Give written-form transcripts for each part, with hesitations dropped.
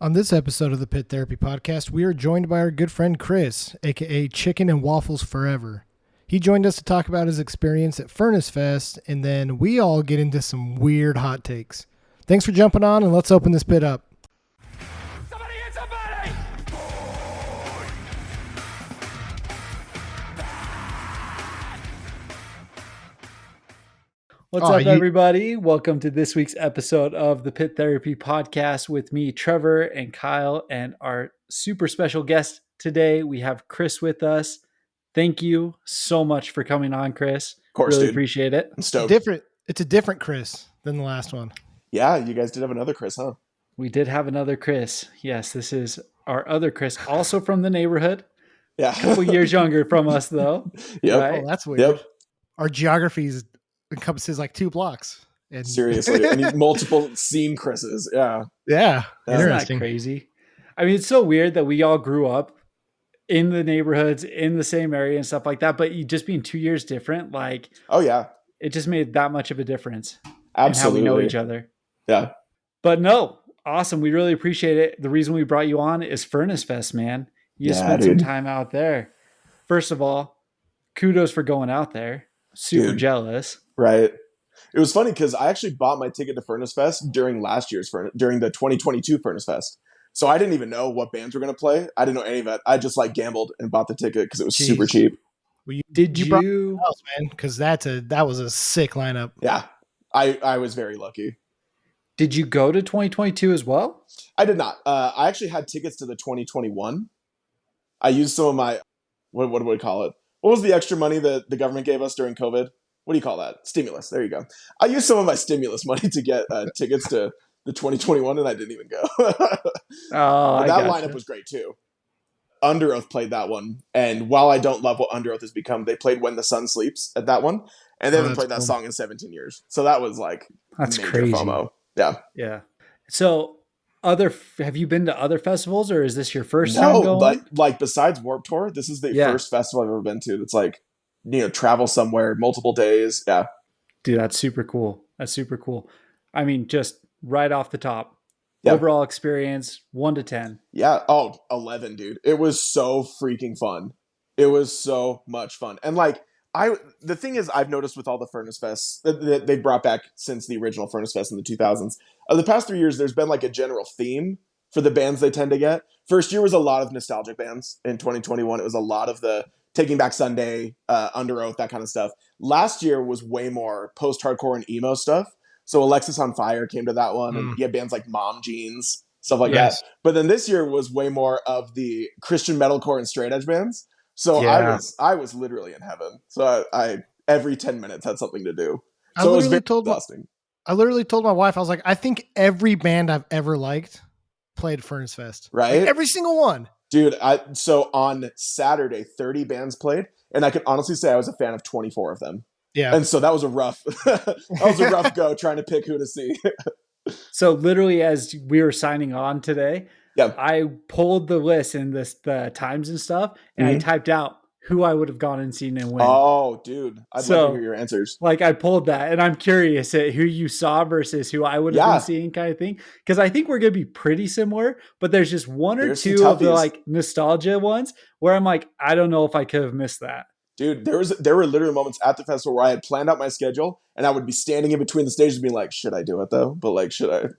On this episode of the Pit Therapy Podcast, we are joined by our good friend Chris, aka Chicken and Waffles Forever. He joined us to talk about his experience at Furncae Fest, and then we all get into some weird hot takes. Thanks for jumping on, and let's open this pit up. Somebody hit somebody! What's up, everybody? Welcome to this week's episode of the Pit Therapy Podcast with me, Trevor, and Kyle, and our super special guest today. We have Chris with us. Thank you so much for coming on, Chris. Of course, really dude. appreciate it. I'm stoked. It's a different Chris than the last one. Yeah, you guys did have another Chris, huh? We did have another Chris. Yes, this is our other Chris, also from the neighborhood. Yeah. A couple years younger from us, though. Yep. Right? Oh, that's weird. Yep. Our geography encompasses like 2 blocks. And Seriously. I mean, multiple scene Chris's. Yeah. yeah, Isn't interesting. that crazy? I mean, it's so weird that we all grew up in the neighborhoods, in the same area and stuff like that, but you just being 2 years different, like, Oh, yeah. it just made that much of a difference Absolutely. in how we know each other. Yeah. But no, awesome. We really appreciate it. The reason we brought you on is Furncae Fest, man. You Yeah, spent some dude. time out there. First of all, kudos for going out there. Super Dude. jealous. Right. It was funny because I actually bought my ticket to Furncae Fest during during the 2022 Furncae Fest. So I didn't even know what bands were going to play. I didn't know any of it. I just like gambled and bought the ticket because it was super cheap. Well, Did you brought you? something else, man? Because that was a sick lineup. Yeah. I was very lucky. Did you go to 2022 as well? I did not. I actually had tickets to the 2021. I used some of my, what do we call it? What was the extra money that the government gave us during COVID? What do you call that? Stimulus. There you go. I used some of my stimulus money to get tickets to the 2021, and I didn't even go. Oh, But that lineup was great too. Under Oath played that one, and while I don't love what Under Oath has become, they played When the Sun Sleeps at that one, and they haven't played that cool. song in 17 years. So that was like That's major crazy. FOMO. Yeah. Yeah. So, have you been to other festivals, or is this your first time No, going? like besides Warped Tour, this is the Yeah. first festival I've ever been to. That's like, travel somewhere, multiple days. Yeah. Dude, that's super cool. That's super cool. I mean, just right off the top, Yeah. overall experience, 1 to 10. Yeah. Oh, 11, dude. It was so freaking fun. It was so much fun. And like, the thing is, I've noticed with all the Furncae Fests that they've brought back since the original Furncae Fest in the 2000s, of the past 3 years, there's been like a general theme for the bands they tend to get. First year was a lot of nostalgic bands. In 2021, it was a lot of the Taking Back Sunday, Under Oath, that kind of stuff. Last year was way more post-hardcore and emo stuff. So Alexis on Fire came to that one, and you had bands like Mom Jeans, stuff like Yes. that. But then this year was way more of the Christian metalcore and straight edge bands. So Yeah. I was literally in heaven. So I every 10 minutes had something to do. I So it was literally very told exhausting. I literally told my wife, I was like, I think every band I've ever liked played Furncae Fest. Right? Like, every single one. Dude, so on Saturday, 30 bands played, and I can honestly say I was a fan of 24 of them. Yeah. And so that was a rough go trying to pick who to see. So literally, as we were signing on today, Yeah. I pulled the list and the times and stuff, and I typed out who I would have gone and seen and when. Oh, dude. I'd So- love to hear your answers. Like, I pulled that, and I'm curious at who you saw versus who I would have Yeah. been seeing, kind of thing. Because I think we're going to be pretty similar, but there's just one or There's some two of the toughies. like nostalgia ones where I'm like, I don't know if I could have missed that. Dude, there were literally moments at the festival where I had planned out my schedule and I would be standing in between the stages being like, should I do it though? But like, should I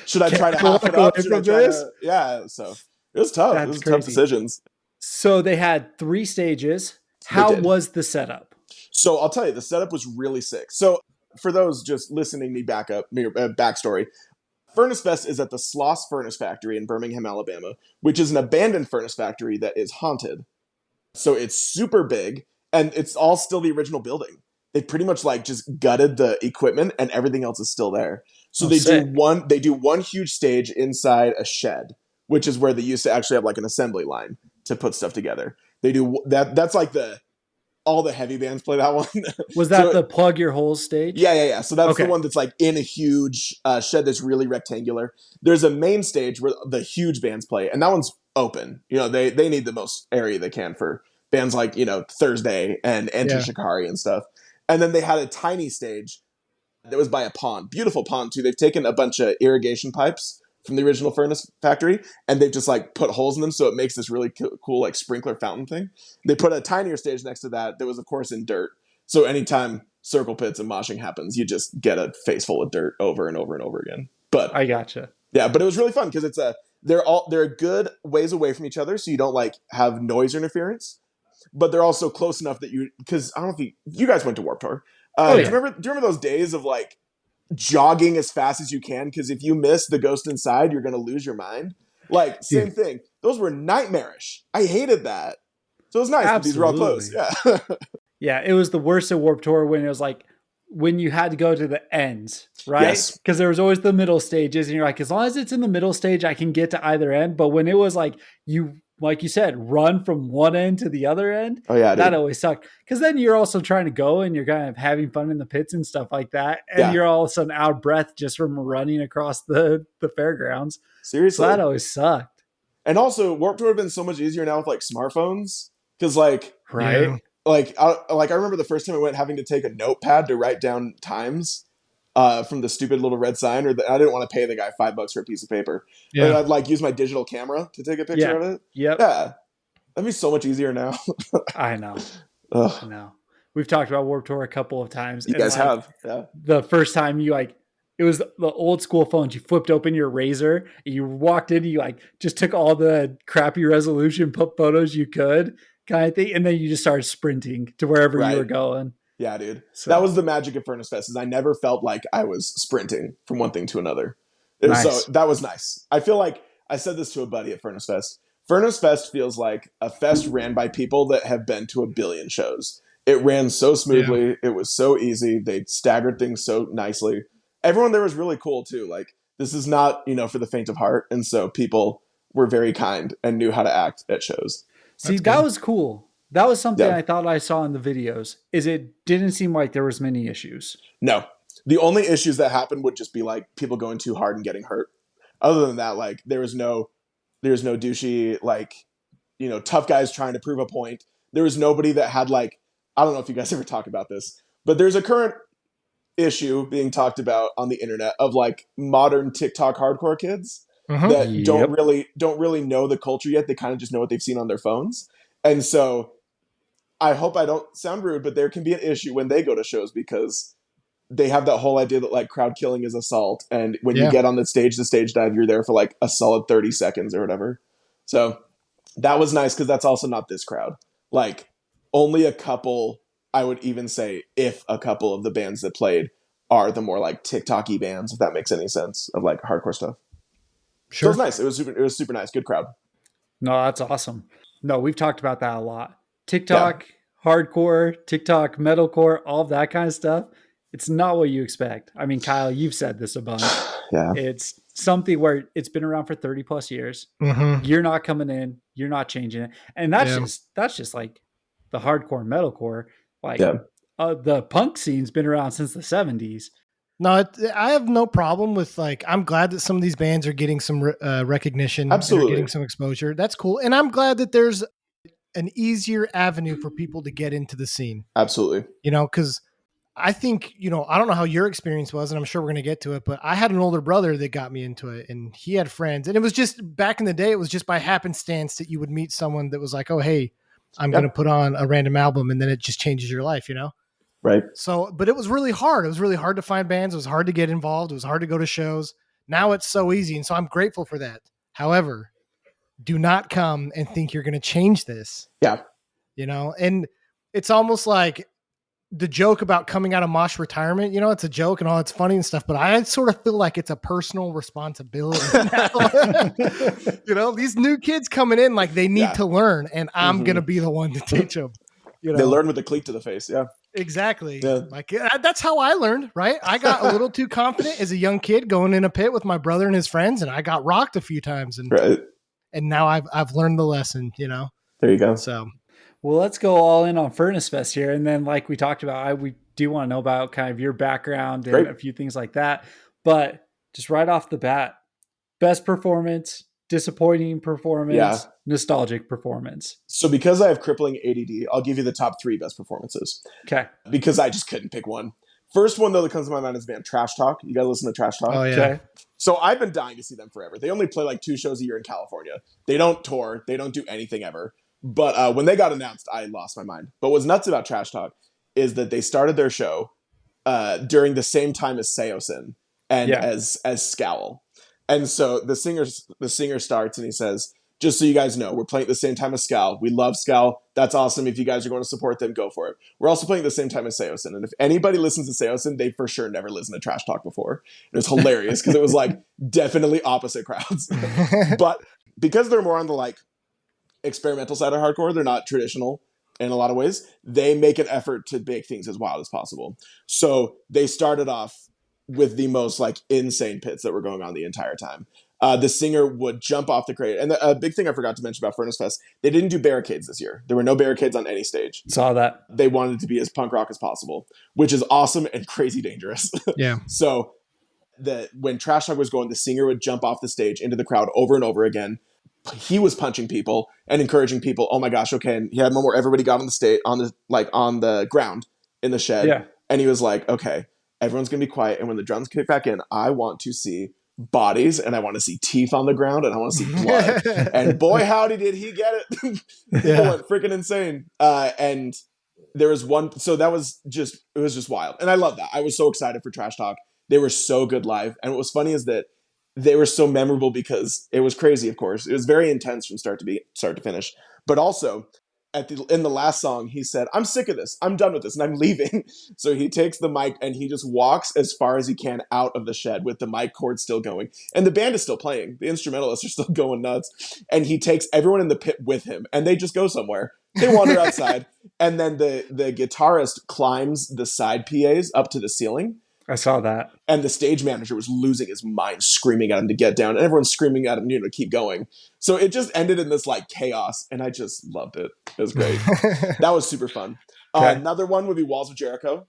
should I try to half it up? away Should I from try this? to, yeah, so it was tough. That's It was crazy. tough decisions. So they had 3 stages. They How did. was the setup? So I'll tell you, the setup was really sick. So for those just listening me backstory, Furncae Fest is at the Sloss Furnace Factory in Birmingham, Alabama, which is an abandoned furnace factory that is haunted. So it's super big, and it's all still the original building. They pretty much like just gutted the equipment, and everything else is still there. So Oh, they sick. do one huge stage inside a shed, which is where they used to actually have like an assembly line to put stuff together. They do that. That's like all the heavy bands play that one. Was that So- the plug your holes stage? Yeah. So that's Okay. the one that's like in a huge shed that's really rectangular. There's a main stage where the huge bands play, and that one's open. They need the most area they can for bands like, Thursday and Enter Yeah. Shikari and stuff. And then they had a tiny stage that was by a pond. Beautiful pond, too. They've taken a bunch of irrigation pipes from the original furnace factory, and they've just like put holes in them, so it makes this really cool like sprinkler fountain thing. They put a tinier stage next to that was of course in dirt, so anytime circle pits and moshing happens, you just get a face full of dirt over and over and over again. But I gotcha. Yeah, but it was really fun because they're good ways away from each other, so you don't like have noise interference, but they're also close enough that because I don't know if you guys went to Warped Tour. Yeah. Do you remember those days of like jogging as fast as you can? Because if you miss the ghost inside, you're going to lose your mind. Like, same thing. Those were nightmarish. I hated that. So it was nice that these were all close. Yeah. Yeah, it was the worst at Warped Tour when it was like, when you had to go to the ends, right? Yes. Because there was always the middle stages, and you're like, as long as it's in the middle stage, I can get to either end. But when it was like you said, run from one end to the other end, oh yeah, that dude. always sucked. Because then you're also trying to go and you're kind of having fun in the pits and stuff like that, and you're all of a sudden out of breath just from running across the fairgrounds. Seriously, so that always sucked. And also, Warped Tour would have been so much easier now with like smartphones, because like right. Yeah. Like I remember the first time I went having to take a notepad to write down times from the stupid little red sign, I didn't want to pay the guy $5 for a piece of paper. Yeah. But I'd like use my digital camera to take a picture of it. Yep. Yeah. That'd be so much easier now. I know. Ugh. I know. We've talked about Warped Tour a couple of times. You guys have. Yeah. The first time it was the old school phones. You flipped open your Razor, and you walked in, and you just took all the crappy resolution photos you could, kind of thing, and then you just started sprinting to wherever you were going. Yeah, dude. So that was the magic of Furnace Fest, is I never felt like I was sprinting from one thing to another. So that was nice. I feel like I said this to a buddy at Furnace Fest. Furnace Fest feels like a fest ran by people that have been to a billion shows. It ran so smoothly. Yeah. It was so easy. They staggered things so nicely. Everyone there was really cool too. Like, this is not, for the faint of heart. And so people were very kind and knew how to act at shows. See, that was cool. That was something I thought I saw in the videos, is it didn't seem like there was many issues. No. The only issues that happened would just be like people going too hard and getting hurt. Other than that, like there was no douchey, like, tough guys trying to prove a point. There was nobody that had like, I don't know if you guys ever talk about this, but there's a current issue being talked about on the internet of like modern TikTok hardcore kids that don't really know the culture yet. They kind of just know what they've seen on their phones. And so I hope I don't sound rude, but there can be an issue when they go to shows because they have that whole idea that like crowd killing is assault. And when you get on the stage dive, you're there for like a solid 30 seconds or whatever. So that was nice, because that's also not this crowd. Like only a couple, I would even say if a couple of the bands that played are the more like TikTok-y bands, if that makes any sense, of like hardcore stuff. Sure. So it was nice. It was super nice. Good crowd. No, that's awesome. No, we've talked about that a lot. TikTok, hardcore, TikTok, metalcore, all of that kind of stuff. It's not what you expect. I mean, Kyle, you've said this a bunch. Yeah. It's something where it's been around for 30 plus years. Mm-hmm. You're not coming in. You're not changing it. And that's just like the hardcore metalcore. Like the punk scene's been around since the 70s. No, I have no problem with like, I'm glad that some of these bands are getting some recognition. Absolutely. Getting some exposure. That's cool. And I'm glad that there's an easier avenue for people to get into the scene. Absolutely. Because I think, I don't know how your experience was, and I'm sure we're going to get to it, but I had an older brother that got me into it, and he had friends. And it was just, back in the day, it was just by happenstance that you would meet someone that was like, oh, hey, I'm going to put on a random album, and then it just changes your life, Right. So, but it was really hard. It was really hard to find bands. It was hard to get involved. It was hard to go to shows. Now it's so easy. And so I'm grateful for that. However, do not come and think you're going to change this. Yeah. And it's almost like the joke about coming out of mosh retirement, it's a joke and all, it's funny and stuff, but I sort of feel like it's a personal responsibility now. These new kids coming in, like they need to learn, and I'm going to be the one to teach them. They learn with the cleat to the face. Yeah. Exactly. Yeah. Like that's how I learned, right? I got a little too confident as a young kid going in a pit with my brother and his friends, and I got rocked a few times, and now I've learned the lesson, There you go. So, well, let's go all in on Furnace Fest here, and then like we talked about, we do want to know about kind of your background and a few things like that. But just right off the bat, best performance, disappointing performance, nostalgic performance. So because I have crippling ADD, I'll give you the top 3 best performances. Okay. Because I just couldn't pick one. First one though that comes to my mind is band Trash Talk. You guys listen to Trash Talk? Oh yeah. Okay. So I've been dying to see them forever. They only play like 2 shows a year in California. They don't tour. They don't do anything ever. But when they got announced, I lost my mind. But what's nuts about Trash Talk is that they started their show during the same time as Seosin and as Scowl. And so the singer starts and he says, just so you guys know, we're playing at the same time as Scowl. We love Scowl. That's awesome. If you guys are going to support them, go for it. We're also playing at the same time as Seosin. And if anybody listens to Seosin, they for sure never listened to Trash Talk before. It was hilarious because it was like definitely opposite crowds. But because they're more on the like experimental side of hardcore, they're not traditional in a lot of ways. They make an effort to make things as wild as possible. So they started off with the most like insane pits that were going on the entire time. The singer would jump off the crate. And a big thing I forgot to mention about Furnace Fest, they didn't do barricades this year. There were no barricades on any stage. Saw that. They wanted it to be as punk rock as possible, which is awesome and crazy dangerous. Yeah. So when Trash Talk was going, the singer would jump off the stage into the crowd over and over again. He was punching people and encouraging people. Oh my gosh, okay. And he had one where everybody got on the stage on the ground in the shed. Yeah. And he was like, okay, everyone's gonna be quiet. And when the drums kick back in, I want to see bodies and I want to see teeth on the ground and I want to see blood. And boy, howdy did he get it. People went freaking insane. And there was one, so it was just wild. And I love that. I was so excited for Trash Talk. They were so good live. And what was funny is that they were so memorable because it was crazy, of course. It was very intense from start to finish. But also in the last song, he said, I'm sick of this. I'm done with this and I'm leaving. So he takes the mic and he just walks as far as he can out of the shed with the mic cord still going. And the band is still playing. The instrumentalists are still going nuts. And he takes everyone in the pit with him and they just go somewhere. They wander outside. And then the guitarist climbs the side PAs up to the ceiling. I saw that. And the stage manager was losing his mind, screaming at him to get down. And everyone's screaming at him, to keep going. So it just ended in this like chaos. And I just loved it. It was great. That was super fun. Okay. Another one would be Walls of Jericho.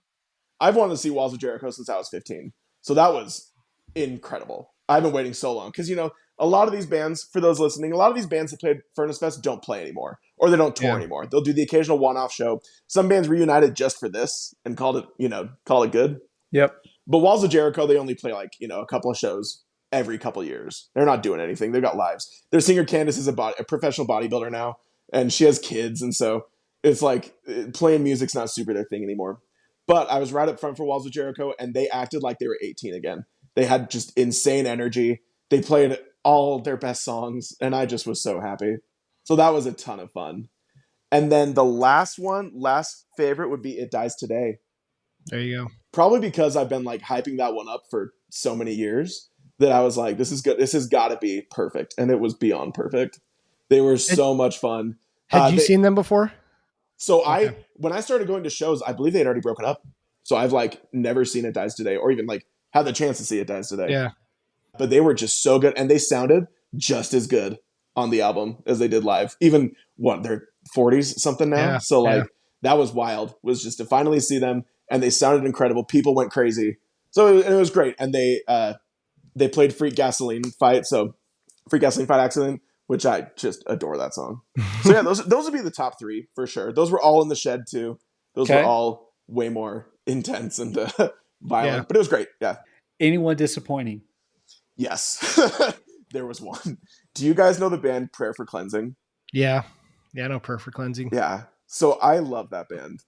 I've wanted to see Walls of Jericho since I was 15. So that was incredible. I've been waiting so long. Because, a lot of these bands, for those listening, a lot of these bands that played Furnace Fest don't play anymore. Or they don't tour anymore. They'll do the occasional one-off show. Some bands reunited just for this and call it good. Yep. But Walls of Jericho, they only play like, a couple of shows every couple of years. They're not doing anything. They've got lives. Their singer Candace is a professional bodybuilder now, and she has kids. And so it's like playing music's not super their thing anymore. But I was right up front for Walls of Jericho, and they acted like they were 18 again. They had just insane energy. They played all their best songs, and I just was so happy. So that was a ton of fun. And then the last favorite would be It Dies Today. There you go. Probably because I've been like hyping that one up for so many years that I was like, this is good. This has got to be perfect. And it was beyond perfect. They were so much fun. Had you seen them before? So when I started going to shows, I believe they had already broken up. So I've like never seen It Dies Today or even like had the chance to see It Dies Today. Yeah. But they were just so good. And they sounded just as good on the album as they did live. Even they're 40s something now. Yeah, So like that was wild, was just to finally see them. And they sounded incredible. People went crazy. So it was great. And they played Freak Gasoline Fight. So Freak Gasoline Fight Accident, which I just adore that song. So yeah, those would be the top 3 for sure. Those were all in the shed too. Those were all way more intense and violent. But it was great. Yeah. Anyone disappointing? Yes. There was one. Do you guys know the band Prayer for Cleansing? Yeah. Yeah, I know Prayer for Cleansing. Yeah. So I love that band.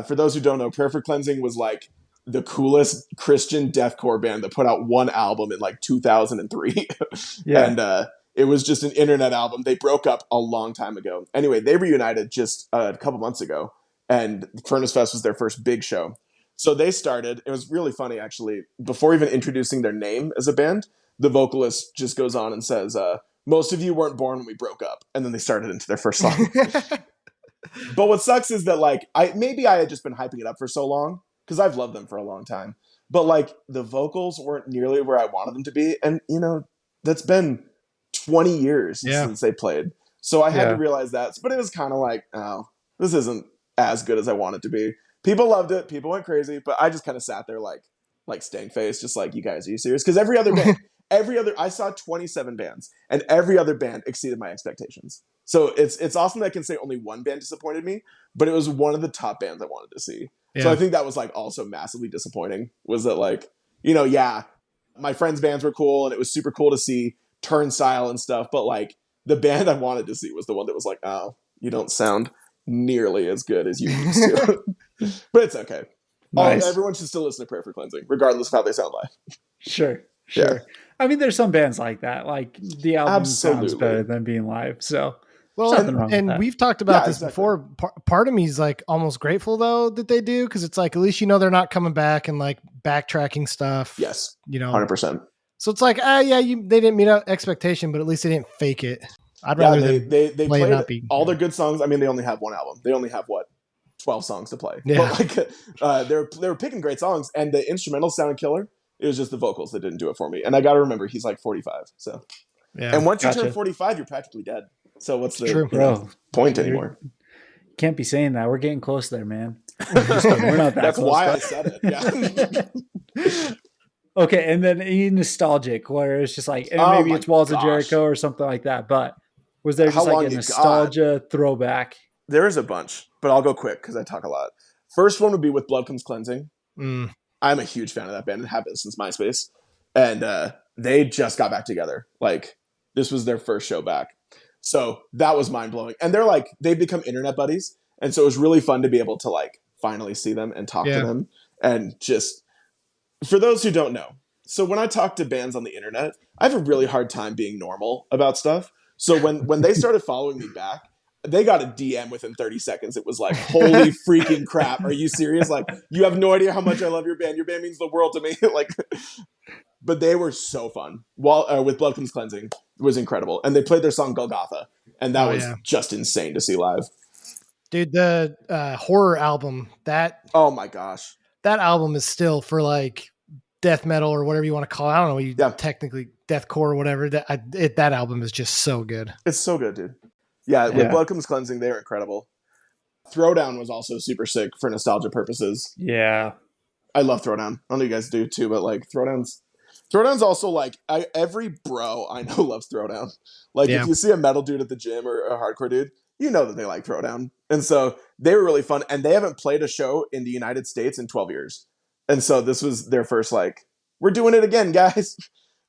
For those who don't know, Prayer for Cleansing was like the coolest Christian deathcore band that put out one album in like 2003. Yeah. And it was just an internet album. They broke up a long time ago. Anyway, they reunited just a couple months ago, and Furnace Fest was their first big show. So they started, it was really funny actually, before even introducing their name as a band, the vocalist just goes on and says, most of you weren't born when we broke up. And then they started into their first song. But what sucks is that like I had just been hyping it up for so long because I've loved them for a long time. But like the vocals weren't nearly where I wanted them to be. And that's been 20 years since they played. So I had to realize that. But it was kind of like, oh, this isn't as good as I want it to be. People loved it. People went crazy. But I just kind of sat there like stank face, just like, you guys, are you serious? Because every other I saw 27 bands, and every other band exceeded my expectations. So it's awesome that I can say only one band disappointed me, but it was one of the top bands I wanted to see. Yeah. So I think that was like also massively disappointing. Was that like, my friends' bands were cool, and it was super cool to see Turnstile and stuff, but like the band I wanted to see was the one that was like, oh, you don't sound nearly as good as you used to. But it's okay. Nice. Everyone should still listen to Prayer for Cleansing, regardless of how they sound live. Sure. Yeah. I mean, there's some bands like that. Like the album sounds Absolutely. better than being live. So Well, nothing wrong with and that. we've talked about Yeah, this exactly. before. Part of me is like almost grateful though that they do, because it's like at least they're not coming back and like backtracking stuff. Yes, 100%. 100%. So it's like, they didn't meet expectation, but at least they didn't fake it. I'd rather they play and not played be all their good songs. I mean, they only have one album. They only have 12 songs to play. Yeah. But like, they were picking great songs, and the instrumental sounded killer. It was just the vocals that didn't do it for me. And I got to remember, he's like 45. So, Yeah. And once you Gotcha. turn 45, you're practically dead. So what's the True. point anymore? Can't be saying that. We're getting close there, man. We're not that That's close, why but- I said it. Yeah. Okay, and then nostalgic, where it's just like, and Oh maybe my it's Walls of gosh. Jericho or something like that. But was there How just like long a you got? nostalgia throwback? There is a bunch, but I'll go quick because I talk a lot. First one would be with Blood Comes Cleansing. Mm. I'm a huge fan of that band. It happened since MySpace. And they just got back together. Like, this was their first show back. So that was mind-blowing. And they've become internet buddies. And so it was really fun to be able to like finally see them and talk to them. And just, for those who don't know, so when I talk to bands on the internet, I have a really hard time being normal about stuff. So when they started following me back, they got a DM within 30 seconds. It was like, holy freaking crap. Are you serious? Like, you have no idea how much I love your band. Your band means the world to me. Like, but they were so fun. With Blood Comes Cleansing, it was incredible. And they played their song Golgotha. And that was just insane to see live. Dude, the horror album, Oh my gosh. that album is still for like death metal or whatever you want to call it. I don't know, technically deathcore or whatever. That album is just so good. It's so good, dude. Yeah, with Blood Comes Cleansing, they were incredible. Throwdown was also super sick for nostalgia purposes. Yeah. I love Throwdown. I know you guys do too, but like Throwdown's also like, every bro I know loves Throwdown. Like if you see a metal dude at the gym or a hardcore dude, you know that they like Throwdown. And so they were really fun. And they haven't played a show in the United States in 12 years. And so this was their first like, we're doing it again, guys.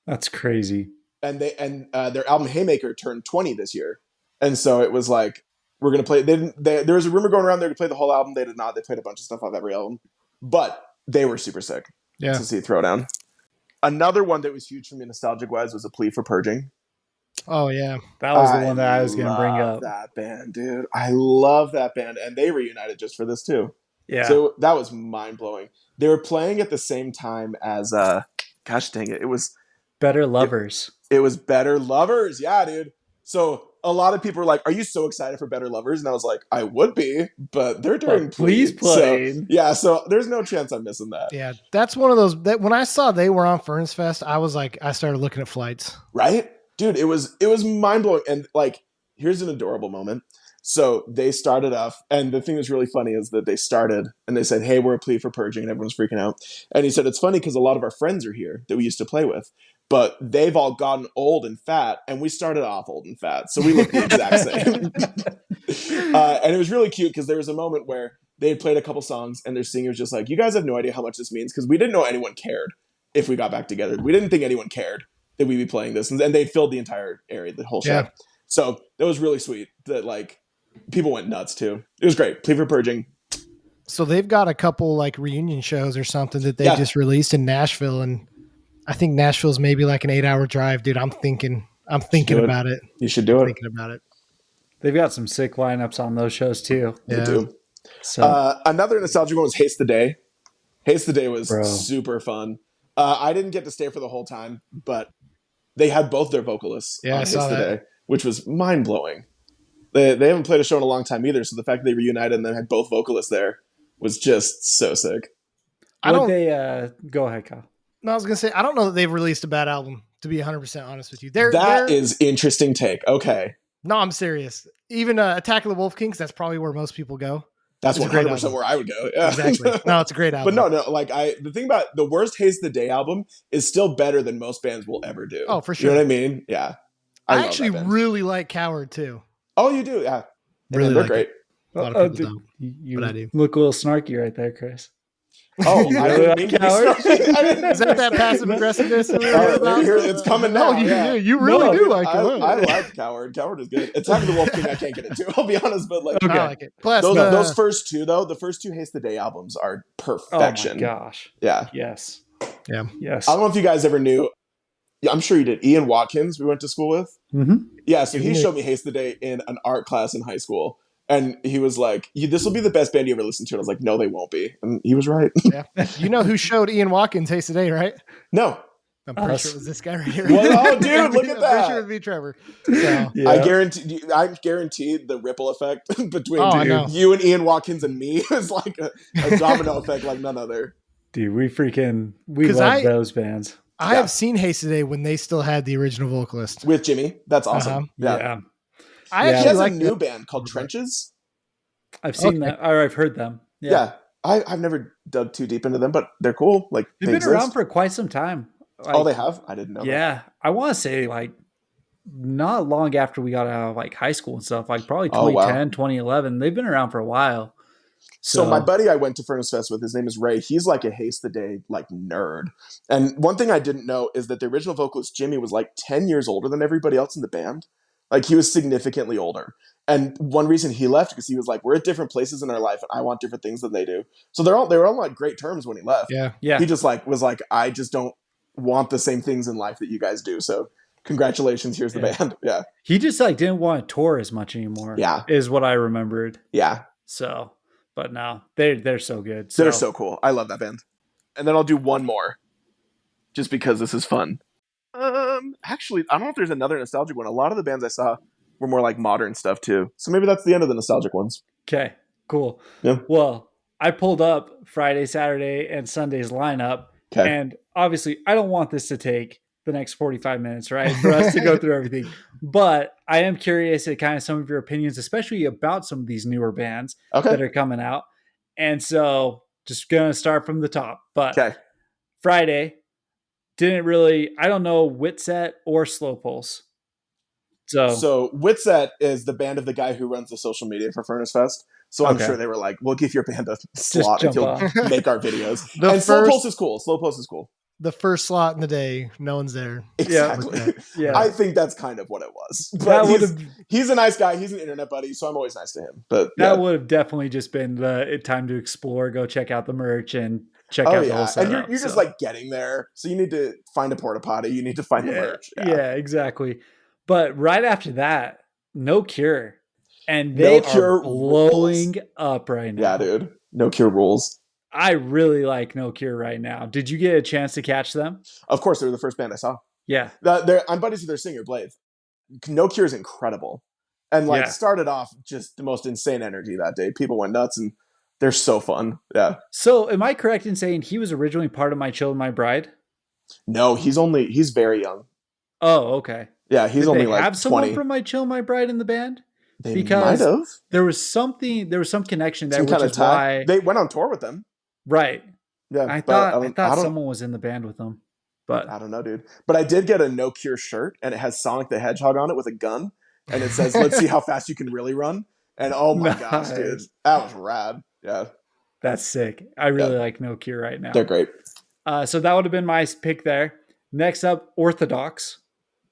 That's crazy. And their album Haymaker turned 20 this year. And so it was like, we're going to play. There was a rumor going around there to play the whole album. They did not. They played a bunch of stuff off every album. But they were super sick to see Throwdown. Another one that was huge for me nostalgic-wise was A Plea for Purging. Oh, yeah. That was the one that I was going to bring up. That band, dude. I love that band. And they reunited just for this, too. Yeah. So that was mind-blowing. They were playing at the same time as, gosh dang it, it was... Better Lovers. It was Better Lovers. Yeah, dude. So a lot of people were like, are you so excited for Better Lovers? And I was like, I would be, but they're doing Please play. So there's no chance I'm missing that. Yeah, that's one of those that when I saw they were on Furncae Fest, I was like, I started looking at flights. Right? Dude, it was mind-blowing. And like, here's an adorable moment. So they started off, and the thing that's really funny is that they started and they said, hey, we're A Plea for Purging, and everyone's freaking out. And he said, it's funny because a lot of our friends are here that we used to play with, but they've all gotten old and fat, and we started off old and fat. So we look the exact same. And it was really cute because there was a moment where they had played a couple songs and their singer was just like, you guys have no idea how much this means, because we didn't know anyone cared if we got back together. We didn't think anyone cared that we'd be playing this. And they filled the entire area, the whole show. Yeah. So that was really sweet that like people went nuts too. It was great. Plea for Purging. So they've got a couple like reunion shows or something that they just released in Nashville, and I think Nashville's maybe like an 8-hour drive, dude. I'm thinking about it. You should do it. Thinking about it. They've got some sick lineups on those shows too. They do. So another nostalgic one was Haste the Day. Haste the Day was super fun. I didn't get to stay for the whole time, but they had both their vocalists on I Haste saw the that. Day, which was mind-blowing. They haven't played a show in a long time either, so the fact that they reunited and then had both vocalists there was just so sick. go ahead, Kyle. No, I was gonna say I don't know that they've released a bad album. To be 100% honest with you, That is interesting take. Okay. No, I'm serious. Even Attack of the Wolf Kings, that's probably where most people go. That's It's a great 100% album. where I would go. Yeah. Exactly. No, it's a great album. But no, like the thing about the worst Haste the Day album is still better than most bands will ever do. Oh, for You know sure. what I mean? Yeah. I love actually that band. really like Coward too. Oh, you do? Yeah. Really They're like great. it. A lot of people don't, You but I do. look a little snarky right there, Chris. Oh, You I really didn't like mean to be Coward? snarky. I didn't mean Is to that be that snarky. passive aggressiveness? It's coming now. No, Yeah. you really No, do like it. I like Coward. Coward is good. It's Having the Wolf King I can't get into. I'll be honest, but like Okay. I like it. Plus, those first two though, the first two Haste the Day albums are Oh perfection. my gosh. Yeah. Yes. yeah. Yes. I don't know if you guys ever knew. Yeah, I'm sure you did. Ian Watkins, we went to school with. Mm-hmm. Yeah, so he Mhm. showed me Haste the Day in an art class in high school. And he was like, "This will be the best band you ever listened to." And I was like, "No, they won't be." And he was right. Yeah. You know who showed Ian Watkins Haste Today, right? No. I'm pretty Us. sure it was this guy right here. Well, oh, dude, look at I'm pretty that. sure it would be Trevor. So, Yeah. I guaranteed the ripple effect between I know. you and Ian Watkins and me is like a domino effect like none other. Dude, we 'Cause love I- those bands. I have seen Haste Today when they still had the original vocalist. With Jimmy. That's awesome. Uh-huh. Yeah. I Yeah. He actually has like a new that. band called Trenches. I've seen Okay. that, or I've heard them. Yeah. I've never dug too deep into them, but they're cool. Like They've they been exist. around for quite some time. Oh, they have? I didn't know. that. Yeah, I want to say like not long after we got out of like high school and stuff, like probably Oh, wow. 2010, 2011. They've been around for a while. So my buddy I went to Furnace Fest with, his name is Ray. He's like a Haste the Day like nerd. And one thing I didn't know is that the original vocalist Jimmy was like 10 years older than everybody else in the band. Like he was significantly older. And one reason he left because he was like, we're at different places in our life and I want different things than they do. So they were on like great terms when he left. Yeah. yeah, He just like was like, I just don't want the same things in life that you guys do. So congratulations, here's the Yeah. band. Yeah. he just like didn't want to tour as much anymore. Yeah. is what I remembered. Yeah. So, but no, they're so good. They're so cool. I love that band. And then I'll do one more just because this is fun. Actually, I don't know if there's another nostalgic one. A lot of the bands I saw were more like modern stuff too. So maybe that's the end of the nostalgic ones. Okay, cool. Yeah. Well, I pulled up Friday, Saturday, and Sunday's lineup, Okay. and obviously, I don't want this to take the next 45 minutes, right, for us to go through everything. But I am curious at kind of some of your opinions, especially about some of these newer bands that Okay. are coming out. And so, just gonna start from the top. But Okay. Friday didn't really. I don't know Witset or Slow Pulse. So Witset is the band of the guy who runs the social media for Furnace Fest. So I'm Okay. sure they were like, we'll give your band a slot jump if you'll on. make our videos. The And Slow first- Pulse is cool. Slow Pulse is cool. The first slot in the day, no one's there. Exactly. Yeah. I think that's kind of what it was. that But would have he's a nice guy. He's an internet buddy, so I'm always nice to him. But that yeah. would have definitely just been the time to explore, go check out the merch and check Oh out the yeah, whole and setup. you're just So, like getting there, so you need to find a porta potty. You need to find the merch. yeah, exactly. But right after that, No Cure, and No they Cure are blowing up right now. Yeah, dude. No Cure rules. I really like No Cure right now. Did you get a chance to catch them? Of course, they were the first band I saw. Yeah, I'm buddies with their singer Blade. No Cure is incredible, and like Yeah. started off just the most insane energy that day. People went nuts, and they're so fun. Yeah. So, am I correct in saying he was originally part of My Child and My Bride? No, he's very young. Oh, okay. Yeah, he's Did only they like have someone 20. from My Child and My Bride in the band? They because might have There was some connection there, some which kind of is tie. why. They went on tour with them. Right. Yeah, I but thought don't- someone was in the band with them, but I don't know, dude. But I did get a No Cure shirt, and it has Sonic the Hedgehog on it with a gun, and it says, "Let's see how fast you can really run." And oh my gosh, dude, Nice. that was rad. Yeah, that's sick. I really like No Cure right now. they're great. So that would have been my pick there. Next up, Orthodox.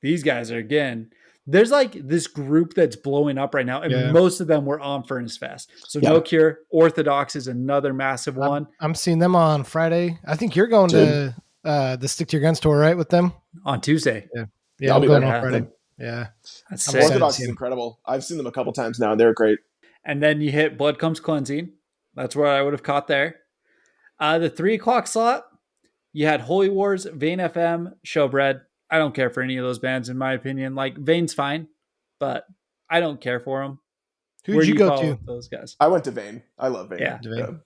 These guys are again. There's like this group that's blowing up right now, and Yeah. most of them were on Furnace Fest. So Yeah. No Cure, Orthodox is another massive one I'm seeing them on Friday. I think you're going to the Stick to Your Guns tour, right? With them? on Tuesday. Yeah, I'll I'm be going there. on Friday. Yeah. That's I'm sick. excited. Orthodox to see is them. incredible. I've seen them a couple times now, and they're great. And then you hit Blood Comes Cleansing. That's where I would have caught there. The 3:00 slot, you had Holy Wars, Vane FM, Showbread. I don't care for any of those bands, in my opinion. Like, Vane's fine, but I don't care for them. Who'd you go to? with those guys? I went to Vane. I love Vane. Yeah. Vane.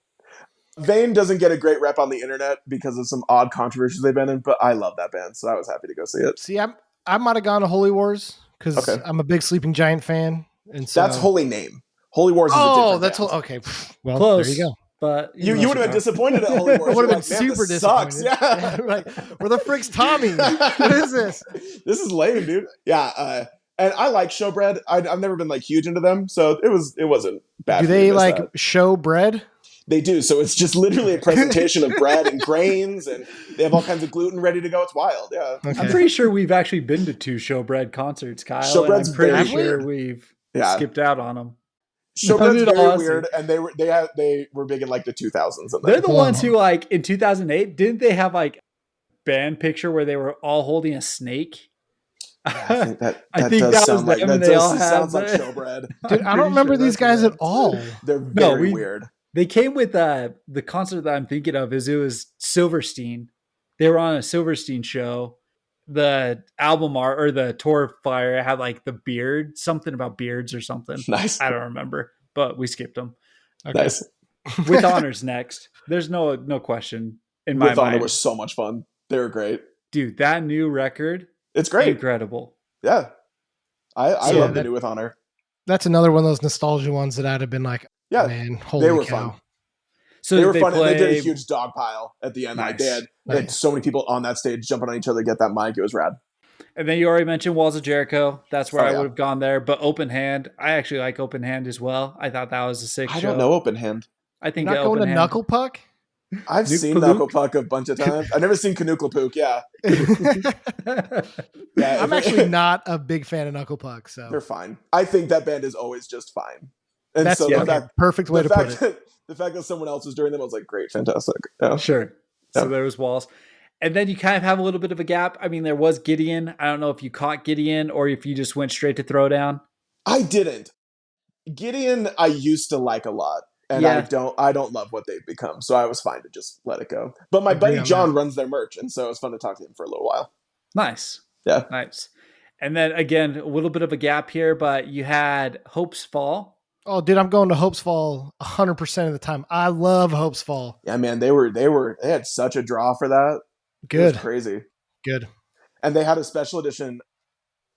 Vane doesn't get a great rep on the internet because of some odd controversies they've been in, but I love that band, so I was happy to go see it. See, I might have gone to Holy Wars because Okay. I'm a big Sleeping Giant fan. And so That's Holy Name. Holy Wars is a Oh, different that's band. okay. Well, Close. there you go. But You would have been disappointed at Holy Wars. I would have You're been like, "Man, super this sucks." disappointed. Yeah. Like, where the frick's Tommy? What is this? This is lame, dude. Yeah. And I like Showbread. I've never been like huge into them, so it wasn't bad. Do for me they to miss like that. show bread? They do. So it's just literally a presentation of bread and grains, and they have all kinds of gluten ready to go. It's wild. Yeah. Okay. I'm pretty sure we've actually been to 2 Showbread concerts, Kyle. Showbread's and I'm pretty very sure weird. we've Yeah. skipped out on them. Showbread's Dude, very honestly. weird, and they were big in like the 2000s. And They're the Hold ones on. who, like, in 2008, didn't they have like band picture where they were all holding a snake? I think that I that think does that was sound like them, that and they all does had sounds like the- Showbread. Dude, I don't remember these guys at all. They're No, very weird. They came with the concert that I'm thinking of it was Silverstein. They were on a Silverstein show. The album art or the tour flyer had like the beard, something about beards or something. Nice. I don't remember, but we skipped them. Okay. Nice. With honors next. There's no question in my With Honor mind. was so much fun. They were great. Dude, that new record, It's great. incredible. Yeah. I Yeah, love the that- new With Honor. That's another one of those nostalgia ones that I'd have been like, Yeah. man, holy They were cow. fun. So They did were fun, and they did a play- huge dog pile at the end. Like they Nice. had Nice. so many people on that stage jumping on each other to get that mic. It was rad. And then you already mentioned Walls of Jericho. That's where Oh, I yeah. would have gone there. But Open Hand, I actually like Open Hand as well. I thought that was a sick I show. don't know Open Hand. I You're think not the going Open to Hand, Knuckle Puck? I've Nuke seen Palook? Knuckle Puck a bunch of times. I've never seen Canookle Pook. Yeah. Yeah, I'm actually not a big fan of Knuckle Puck, so They're fine. I think that band is always just fine. And that's so okay, the fact, perfect way the to put fact it. the fact that someone else was doing them, I was like, great, fantastic. Yeah. Sure. So Yeah. there was Walls. And then you kind of have a little bit of a gap. I mean, there was Gideon. I don't know if you caught Gideon or if you just went straight to Throwdown. I didn't. Gideon, I used to like a lot. And Yeah. I don't love what they've become. So I was fine to just let it go. But my Agree buddy on John that. runs their merch, and so it was fun to talk to him for a little while. Nice. Yeah. Nice. And then again, a little bit of a gap here, but you had Hope's Fall. Oh, dude, I'm going to Hope's Fall 100% of the time. I love Hope's Fall. Yeah, man, they had such a draw for that. It Good, was crazy. good. And they had a special edition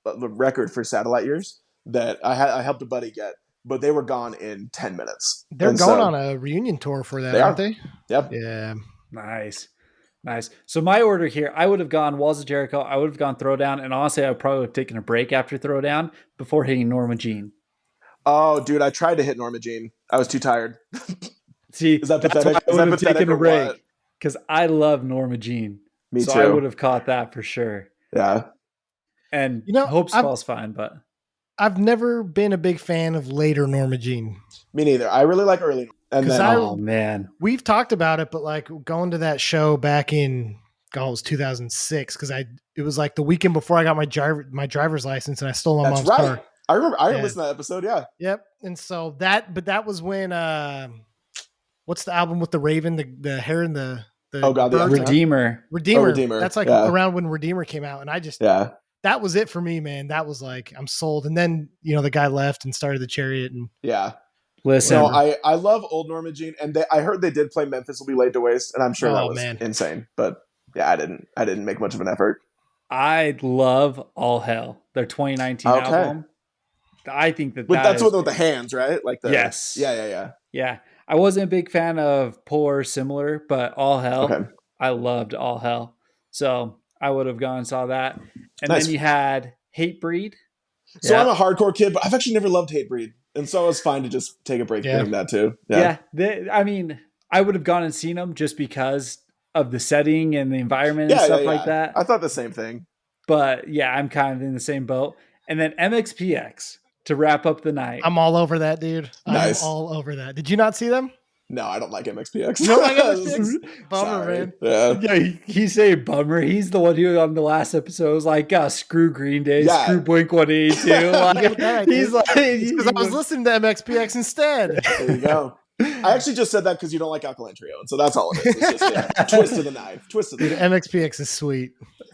record for Satellite Years that I helped a buddy get, but they were gone in 10 minutes. They're And going so- on a reunion tour for that, They aren't are. they? Yep. Yeah. Nice. Nice. So my order here, I would have gone Walls of Jericho. I would have gone Throwdown. And honestly, I would probably have taken a break after Throwdown before hitting Norma Jean. Oh, dude, I tried to hit Norma Jean. I was too tired. See, Is that that's pathetic? why I Is would that have pathetic taken a or break what? because I love Norma Jean. Me so too. I would have caught that for sure. Yeah. And You know, Hope's I've- Fall's fine, but I've never been a big fan of later Norma Jean. Me neither. I really like early. And 'Cause then oh man, We've talked about it, but like going to that show back in, God, it was 2006 because it was like the weekend before I got my driver's license and I stole my that's mom's right. car. I remember Yeah. listened to that episode. Yeah. Yep. And so that was when what's the album with the Raven, the hair and the Oh, God, the birds? Avatar. Redeemer. Redeemer. Redeemer, That's like yeah. around when Redeemer came out, and I just Yeah. that was it for me, man. That was like I'm sold. And then the guy left and started the Chariot, and Yeah. Listen, No, I love old Norma Jean, and I heard they did play Memphis Will Be Laid to Waste, and I'm sure that Oh, was man. insane. But yeah, I didn't make much of an effort. I love All Hell, their 2019 Okay. album. I think that But that's is- with the hands, right? Like the Yes. Yeah. Yeah, I wasn't a big fan of Polar or Similar, but All Hell, Okay. I loved All Hell. So I would have gone and saw that. And Nice. then you had Hatebreed. So Yeah. I'm a hardcore kid, but I've actually never loved Hatebreed, and so it was fine to just take a break Yeah. doing that too. Yeah, I mean, I would have gone and seen them just because of the setting and the environment and stuff like that. I thought the same thing. But yeah, I'm kind of in the same boat. And then MXPX to wrap up the night. I'm all over that, dude. Nice. I'm all over that. Did you not see them? No, I don't like MXPX. You don't like MXPX? Bummer, Sorry. man. Yeah. Yeah, he's saying bummer. He's the one who on the last episode was like, screw Green Day, Yeah. screw Blink 182. Like, Yeah, he's dude. like, Because I was listening to MXPX instead. There you go. I actually just said that because you don't like Alkaline Trio, and so that's all it is. It's just twist of the knife. Twist of the Dude, knife. MXPX is sweet.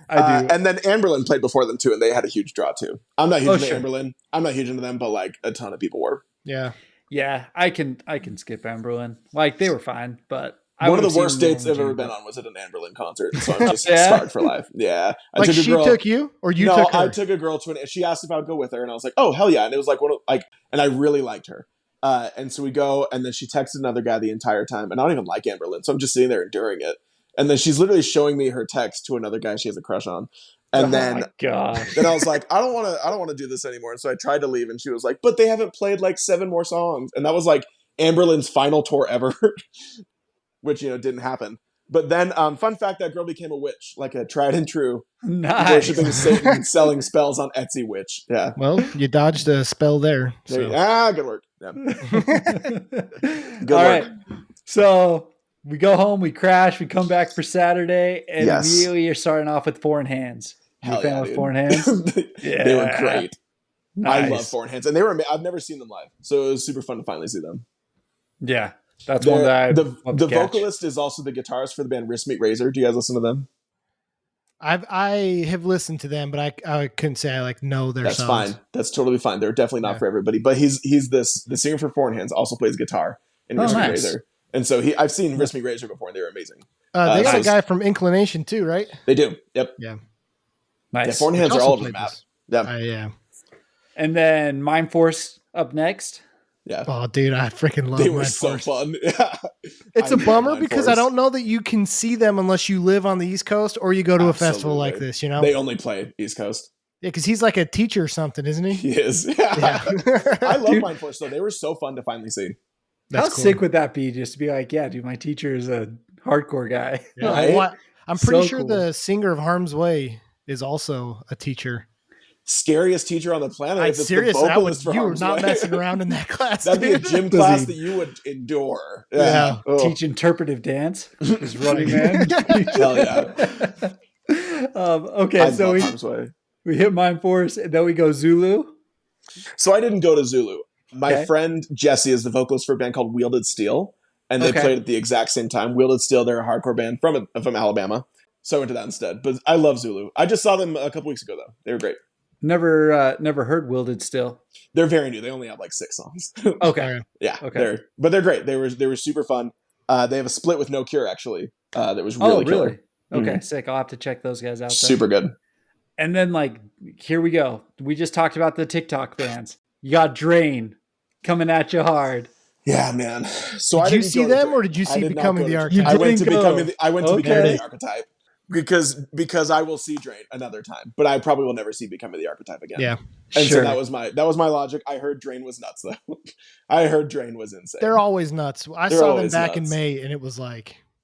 I do. And then Amberlin played before them too, and they had a huge draw too. I'm not huge Oh, into sure. Amberlin. I'm not huge into them, but like a ton of people were. Yeah. Yeah, I can skip Amberlin. Like they were fine, but I One of would've the worst seen dates I've Norma ever Jean, been but- on was at an Amberlin concert, so I'm just Yeah? scarred for life. Yeah, I Like took a she girl- took you or you no, took her? I took a girl to an. She asked if I would go with her, and I was like, "Oh hell yeah!" And it was like and I really liked her. And so we go, and then she texted another guy the entire time, and I don't even like Amberlynn, so I'm just sitting there enduring it. And then she's literally showing me her text to another guy she has a crush on. And my gosh. then I was like, I don't want to do this anymore. And so I tried to leave, and she was like, but they haven't played like 7 more songs. And that was like Amberlynn's final tour ever, which, didn't happen. But then, fun fact, that girl became a witch, like a tried and true Nice. worshiping Satan, selling spells on Etsy witch. Yeah. Well, you dodged a spell there. So. Good work. Yeah. Good All work. Right. So we go home, we crash, we come back for Saturday, and immediately you're starting off with Foreign Hands. You a fan with Foreign Hands? They were great. Nice. I love Foreign Hands, and I've never seen them live, so it was super fun to finally see them. Yeah, that's one that the vocalist is also the guitarist for the band Wrist Meat Razor. Do you guys listen to them? I have listened to them, but I couldn't say I know their songs. That's fine. That's totally fine. They're definitely not for everybody. But the singer for Foreign Hands also plays guitar in Wrist Meat Razor, and so I've seen Wrist Meat Razor before, and they were amazing. They got a guy from Inclination too, right? They do. Yep. Yeah. Nice. Yeah, Foreign Hands are all over the map. Yeah. Yeah. And then Mind Force up next. Yeah. Oh, dude, I freaking love They were Mind so Force. fun. Yeah. It's a bummer because I don't know that you can see them unless you live on the East Coast or you go to a festival like this, They only play East Coast. Yeah, because he's like a teacher or something, isn't he? He is. Yeah. I love Mind Force, though. They were so fun to finally see. How sick would that be just to be like, yeah, dude, my teacher is a hardcore guy. Yeah. Right? Well, I'm pretty sure the singer of Harm's Way is also a teacher. Scariest teacher on the planet. I'm serious. You were not messing around in that class. That'd be a gym class that you would endure. Yeah. Teach interpretive dance. Is Running Man. Hell yeah. Okay, so we hit Mind Force, and then we go Zulu. So I didn't go to Zulu. My friend Jesse is the vocalist for a band called Wielded Steel, and they played at the exact same time. Wielded Steel, they're a hardcore band from Alabama. So I went to that instead. But I love Zulu. I just saw them a couple weeks ago, though. They were great. Never heard Wielded Steel. They're very new. They only have like 6 songs. Okay. Yeah. Okay. They're great. They were super fun. They have a split with No Cure actually. That was really killer. Okay, sick. I'll have to check those guys out. Super good. And then here we go. We just talked about the TikTok bands. You got Drain coming at you hard. Yeah, man. So did you see them or did you see Becoming the Archetype? I went to Becoming the Archetype. Because I will see Drain another time, but I probably will never see Becoming the Archetype again. Yeah, and so that was my logic. I heard Drain was nuts though. I heard Drain was insane. They're always nuts. I saw them back in May, and it was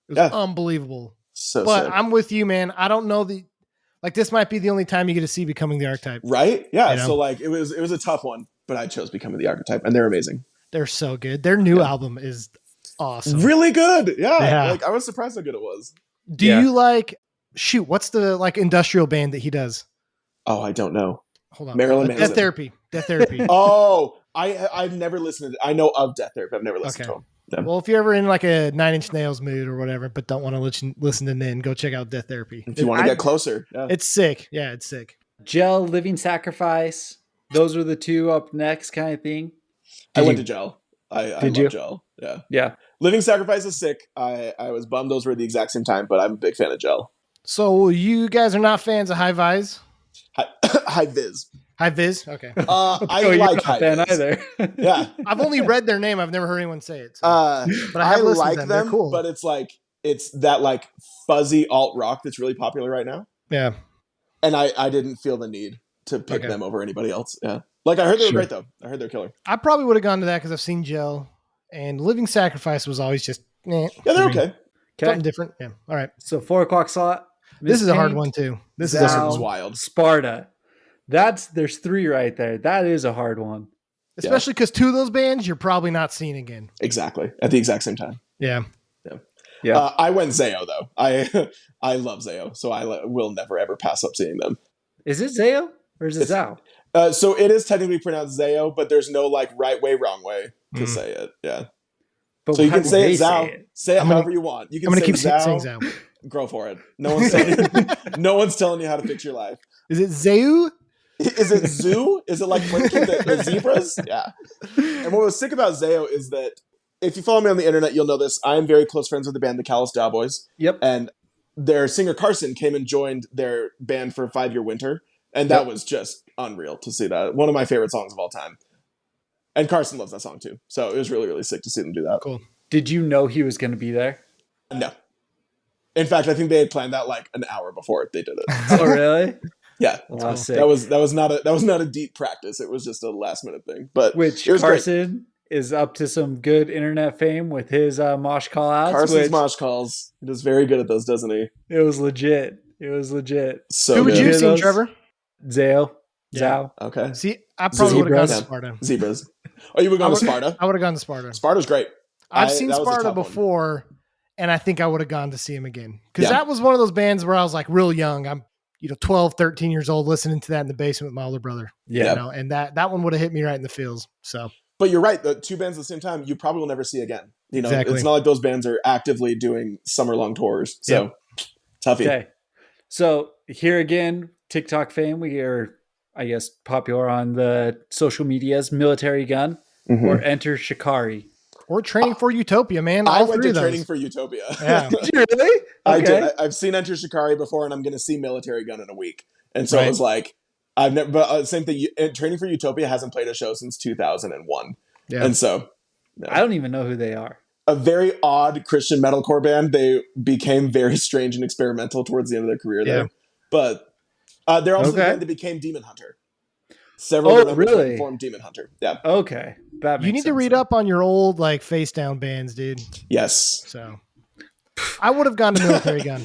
unbelievable. So, but sick. I'm with you, man. I don't know this might be the only time you get to see Becoming the Archetype, right? Yeah. So it was a tough one, but I chose Becoming the Archetype, and they're amazing. They're so good. Their new album is awesome. Really good. Yeah. I was surprised how good it was. Do you what's the industrial band that he does? Oh, I don't know. Hold on. Marilyn Manson. Death Therapy. Oh, I've never listened to it. I know of Death Therapy. I've never listened to them. Yeah. Well, if you're ever in a 9 Inch Nails mood or whatever, but don't want to listen to Nin, go check out Death Therapy. If you want to get closer. Yeah. It's sick. Yeah, it's sick. Gel, Living Sacrifice. Those are the 2 up next kind of thing. I went to Gel. I love Gel. Yeah. Yeah. Living Sacrifice is sick. I was bummed those were at the exact same time, but I'm a big fan of Gel. So you guys are not fans of High Vis? High Vis. High Vis? Okay. I like High Vis. Either. Yeah. I've only read their name. I've never heard anyone say it. So. But I like them, cool. But it's that fuzzy alt rock that's really popular right now. Yeah. And I didn't feel the need to pick them over anybody else. Yeah. I heard they were great though. I heard they're killer. I probably would have gone to that because I've seen Gel, and Living Sacrifice was always just yeah, they're okay. Something different. Yeah. All right. So 4 o'clock slot. This is a hard one too. This is wild. Sparta. There's 3 right there. That is a hard one. Especially because 2 of those bands you're probably not seeing again. Exactly. At the exact same time. Yeah. Yeah. I went Zayo though. I love Zayo, so I will never ever pass up seeing them. Is it Zayo or is it Zao? So it is technically pronounced Zayo, but there's no right way, wrong way to say it. Yeah. But so you can say it Zao. Say it however you want. You can I'm gonna keep Zao. saying Zao. Go for it. No one's telling you how to fix your life. Is it Zeu? Is it zoo? Is it blinking the zebras? Yeah. And what was sick about Zayo is that if you follow me on the internet, you'll know this. I am very close friends with the band The Callous Cowboys. Yep. And their singer Carson came and joined their band for 5 Year Winter. And that was just unreal to see that. One of my favorite songs of all time. And Carson loves that song too. So it was really, really sick to see them do that. Cool. Did you know he was going to be there? No. In fact, I think they had planned that like an hour before they did it. Oh, really? Yeah. Wow, sick. That was not a deep practice. It was just a last minute thing. But Which it was Carson is up to some good internet fame with his mosh call outs. Carson's mosh calls. He does very good at those, doesn't he? It was legit. It was legit. So Who would good. you Hear seen, those? Trevor? Zao. Yeah. Zao. Okay. See, I probably would have gone to Sparta. Zebras. Oh, you would go to Sparta? I would have gone to Sparta. Sparta's great. I've seen that was a Sparta tough one. before, and I think I would have gone to see him again. Because Yeah. that was one of those bands where I was like real young. I'm 12, 13 years old listening to that in the basement with my older brother. Yeah. And that one would have hit me right in the feels. So But you're right. The two bands at the same time, you probably will never see again. Exactly. It's not like those bands are actively doing summer-long tours. So, toughy. Okay. So here again, TikTok fame. We are, I guess, popular on the social medias. Military Gun Mhm. or Enter Shikari. or Training for Utopia, man. I All went three to of Training those. for Utopia. Yeah. Did you really? I Okay. did. I've seen Enter Shikari before, and I'm going to see Military Gun in a week. And so Right. it was like, I've never, but same thing. Training for Utopia hasn't played a show since 2001. Yeah. And so, no. I don't even know who they are. A very odd Christian metalcore band. They became very strange and experimental towards the end of their career there. Yeah. But they're also the Okay. band that became Demon Hunter. Several Oh, of the members really? formed Demon Hunter. Yeah. Okay. That makes You need to sense read then. up on your old like face down bands, dude. Yes. So I would have gone to Military Gun.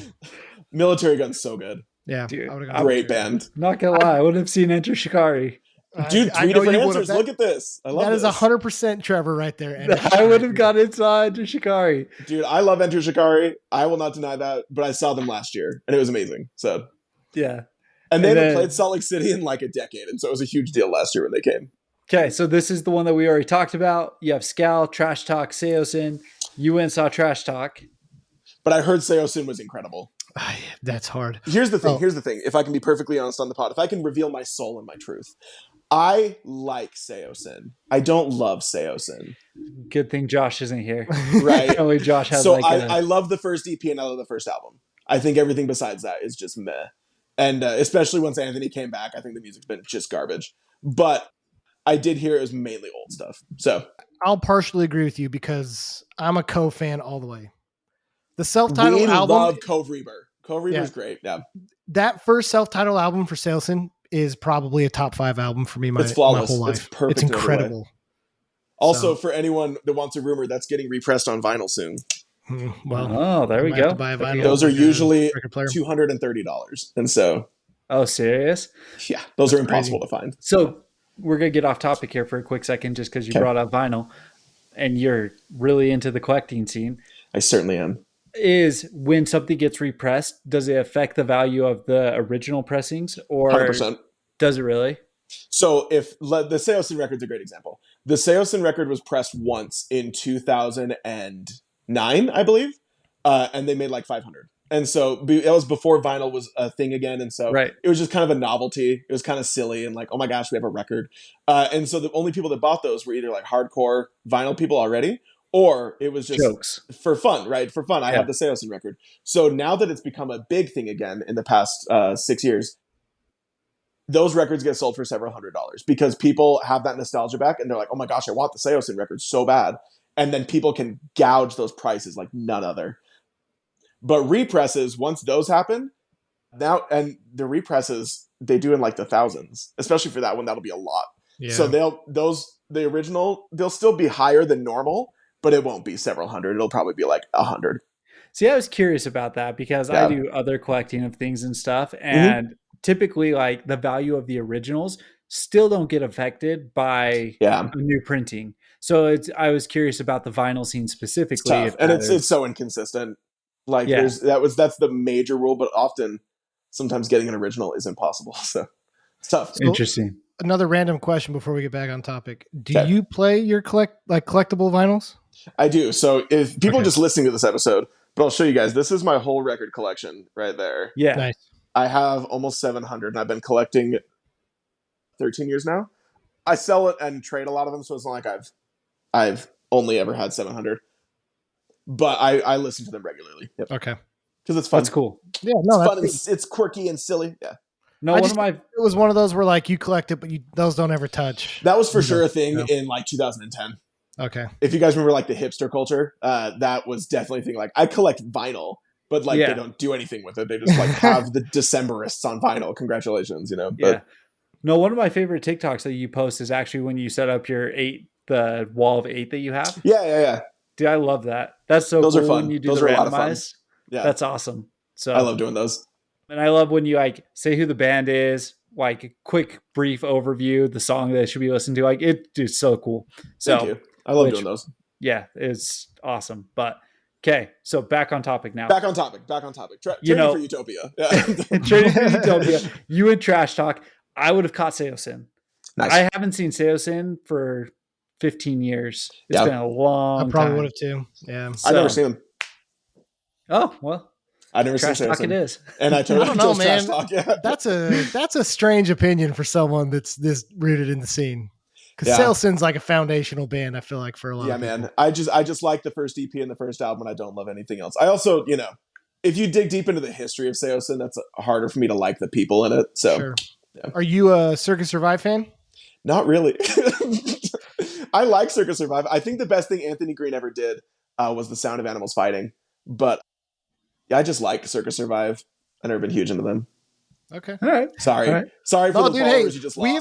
Military Gun's so good. Yeah. Dude, I would have gone to Great Military band. Not gonna lie, I would have seen Enter Shikari. Gun. Dude, I three know different you would've. answers. Look at this. I love That is this. 100% Trevor right there. And I would have got inside Enter Shikari. Dude, I love Enter Shikari. I will not deny that, but I saw them last year, and it was amazing. So, Yeah. and they And haven't then- played Salt Lake City in like a decade, and so it was a huge deal last year when they came. Okay, so this is the one that we already talked about. You have Scal, Trash Talk, Seosin. You went and saw Trash Talk. But I heard Seosin was incredible. That's hard. Here's the thing. Oh. Here's the thing. If I can be perfectly honest on the pod, if I can reveal my soul and my truth, I like Seosin. I don't love Seosin. Good thing Josh isn't here. Right. Only Josh has So like I love the first EP and I love the first album. I think everything besides that is just meh. And especially once Anthony came back, I think the music's been just garbage. But I did hear it was mainly old stuff. So I'll partially agree with you because I'm a co-fan all the way. The we self-titled album, love Cove Reaper. Cove Reaper's great. Yeah. that first self-titled album for Saleston is probably a top 5 album for me my, It's flawless. my whole life. It's perfect in every way. incredible. Also, So- for anyone that wants a rumor, that's getting repressed on vinyl soon. Well, Oh, there I we might have go. to buy a There we vinyl. go. Those are like a usually record player. $230. And so, Oh, serious? yeah, those are That's crazy. impossible to find. So we're going to get off topic here for a quick second just because you Okay. brought up vinyl and you're really into the collecting scene. I certainly am. Is when something gets repressed, does it affect the value of the original pressings or 100%. does it really? So if the Seosin record's a great example. The Seosin record was pressed once in 2009, I believe, and they made like 500. And so it was before vinyl was a thing again, and so Right. it was just kind of a novelty. It was kind of silly and like, oh my gosh, we have a record. And so the only people that bought those were either like hardcore vinyl people already, or it was just Jokes. for fun, right? For fun, I Yeah. have the Seosin record. So now that it's become a big thing again in the past 6 years, those records get sold for several $100s because people have that nostalgia back and they're like, oh my gosh, I want the Seosin record so bad. And then people can gouge those prices like none other. But represses, once those happen, now, and the represses, they do in like the thousands, especially for that one, that'll be a lot. Yeah. So the original, they'll still be higher than normal, but it won't be several hundred. It'll probably be like 100. See, I was curious about that because I Yeah. do other collecting of things and stuff. And typically, like the value of the originals still don't get affected by Yeah. a new printing. So I was curious about the vinyl scene It's specifically. tough. if And that it's is- so inconsistent. Like Yeah. that's the major rule, but often sometimes getting an original is impossible. So it's tough. interesting. Another random question before we get back on topic. Do Okay. you play your collectible vinyls? I do. So if people Okay. are just listening to this episode, but I'll show you guys. This is my whole record collection right there. Yeah. Nice. I have almost 700 and I've been collecting 13 years now. I sell it and trade a lot of them, so it's not like I've only ever had 700. But I listen to them regularly. Yep. Okay. Because it's fun. That's cool. Yeah, It's no, fun that's and it's quirky and silly. Yeah. No, I one just of my it was one of those where like you collect it, but those don't ever touch. That was for You sure know, a thing no. in like 2010. Okay. If you guys remember like the hipster culture, that was definitely a thing. Like I collect vinyl, but like they Yeah. don't do anything with it. They just like have the Decemberists on vinyl. Congratulations, you know. yeah. But No, one of my favorite TikToks that you post is actually when you set up the wall of 8 that you have. yeah. Dude, I love that. That's so Those are cool when fun. you do Those the are a lot of fun. randomize. Yeah, That's awesome. So I love doing those. and I love when you like say who the band is, like a quick brief overview, the song that they should be listening to. Like it's so cool. So Thank you. I love doing those. Yeah, it's awesome. But okay, so back on topic now. Back on topic. You Training know- for Utopia. Yeah. Trading for Utopia, you and Trash Talk. I would have caught Seosin. Nice. I haven't seen Seosin for 15 years. It's Yeah. been a long I probably time. would have too. Yeah. I've never seen them. Oh, well, I've never Trash seen Talk it Seosin. is. And I I don't know, chose Trash man. Talk. Yeah. That's a strange opinion for someone that's this rooted in the scene. Because Yeah. Sailsin's like a foundational band, I feel like, for a lot Yeah, of people. man. I just like the first EP and the first album, and I don't love anything else. I also, you know, if you dig deep into the history of Seosin, that's harder for me to like the people in it. So, Sure. yeah. Are you a Circus Survive fan? Not really. I like Circus Survive. I think the best thing Anthony Green ever did was The Sound of Animals Fighting. But yeah, I just like Circus Survive. I've never been huge into them. Okay. All right. Sorry. All right. Sorry for No, the dude, hey, followers you just lost.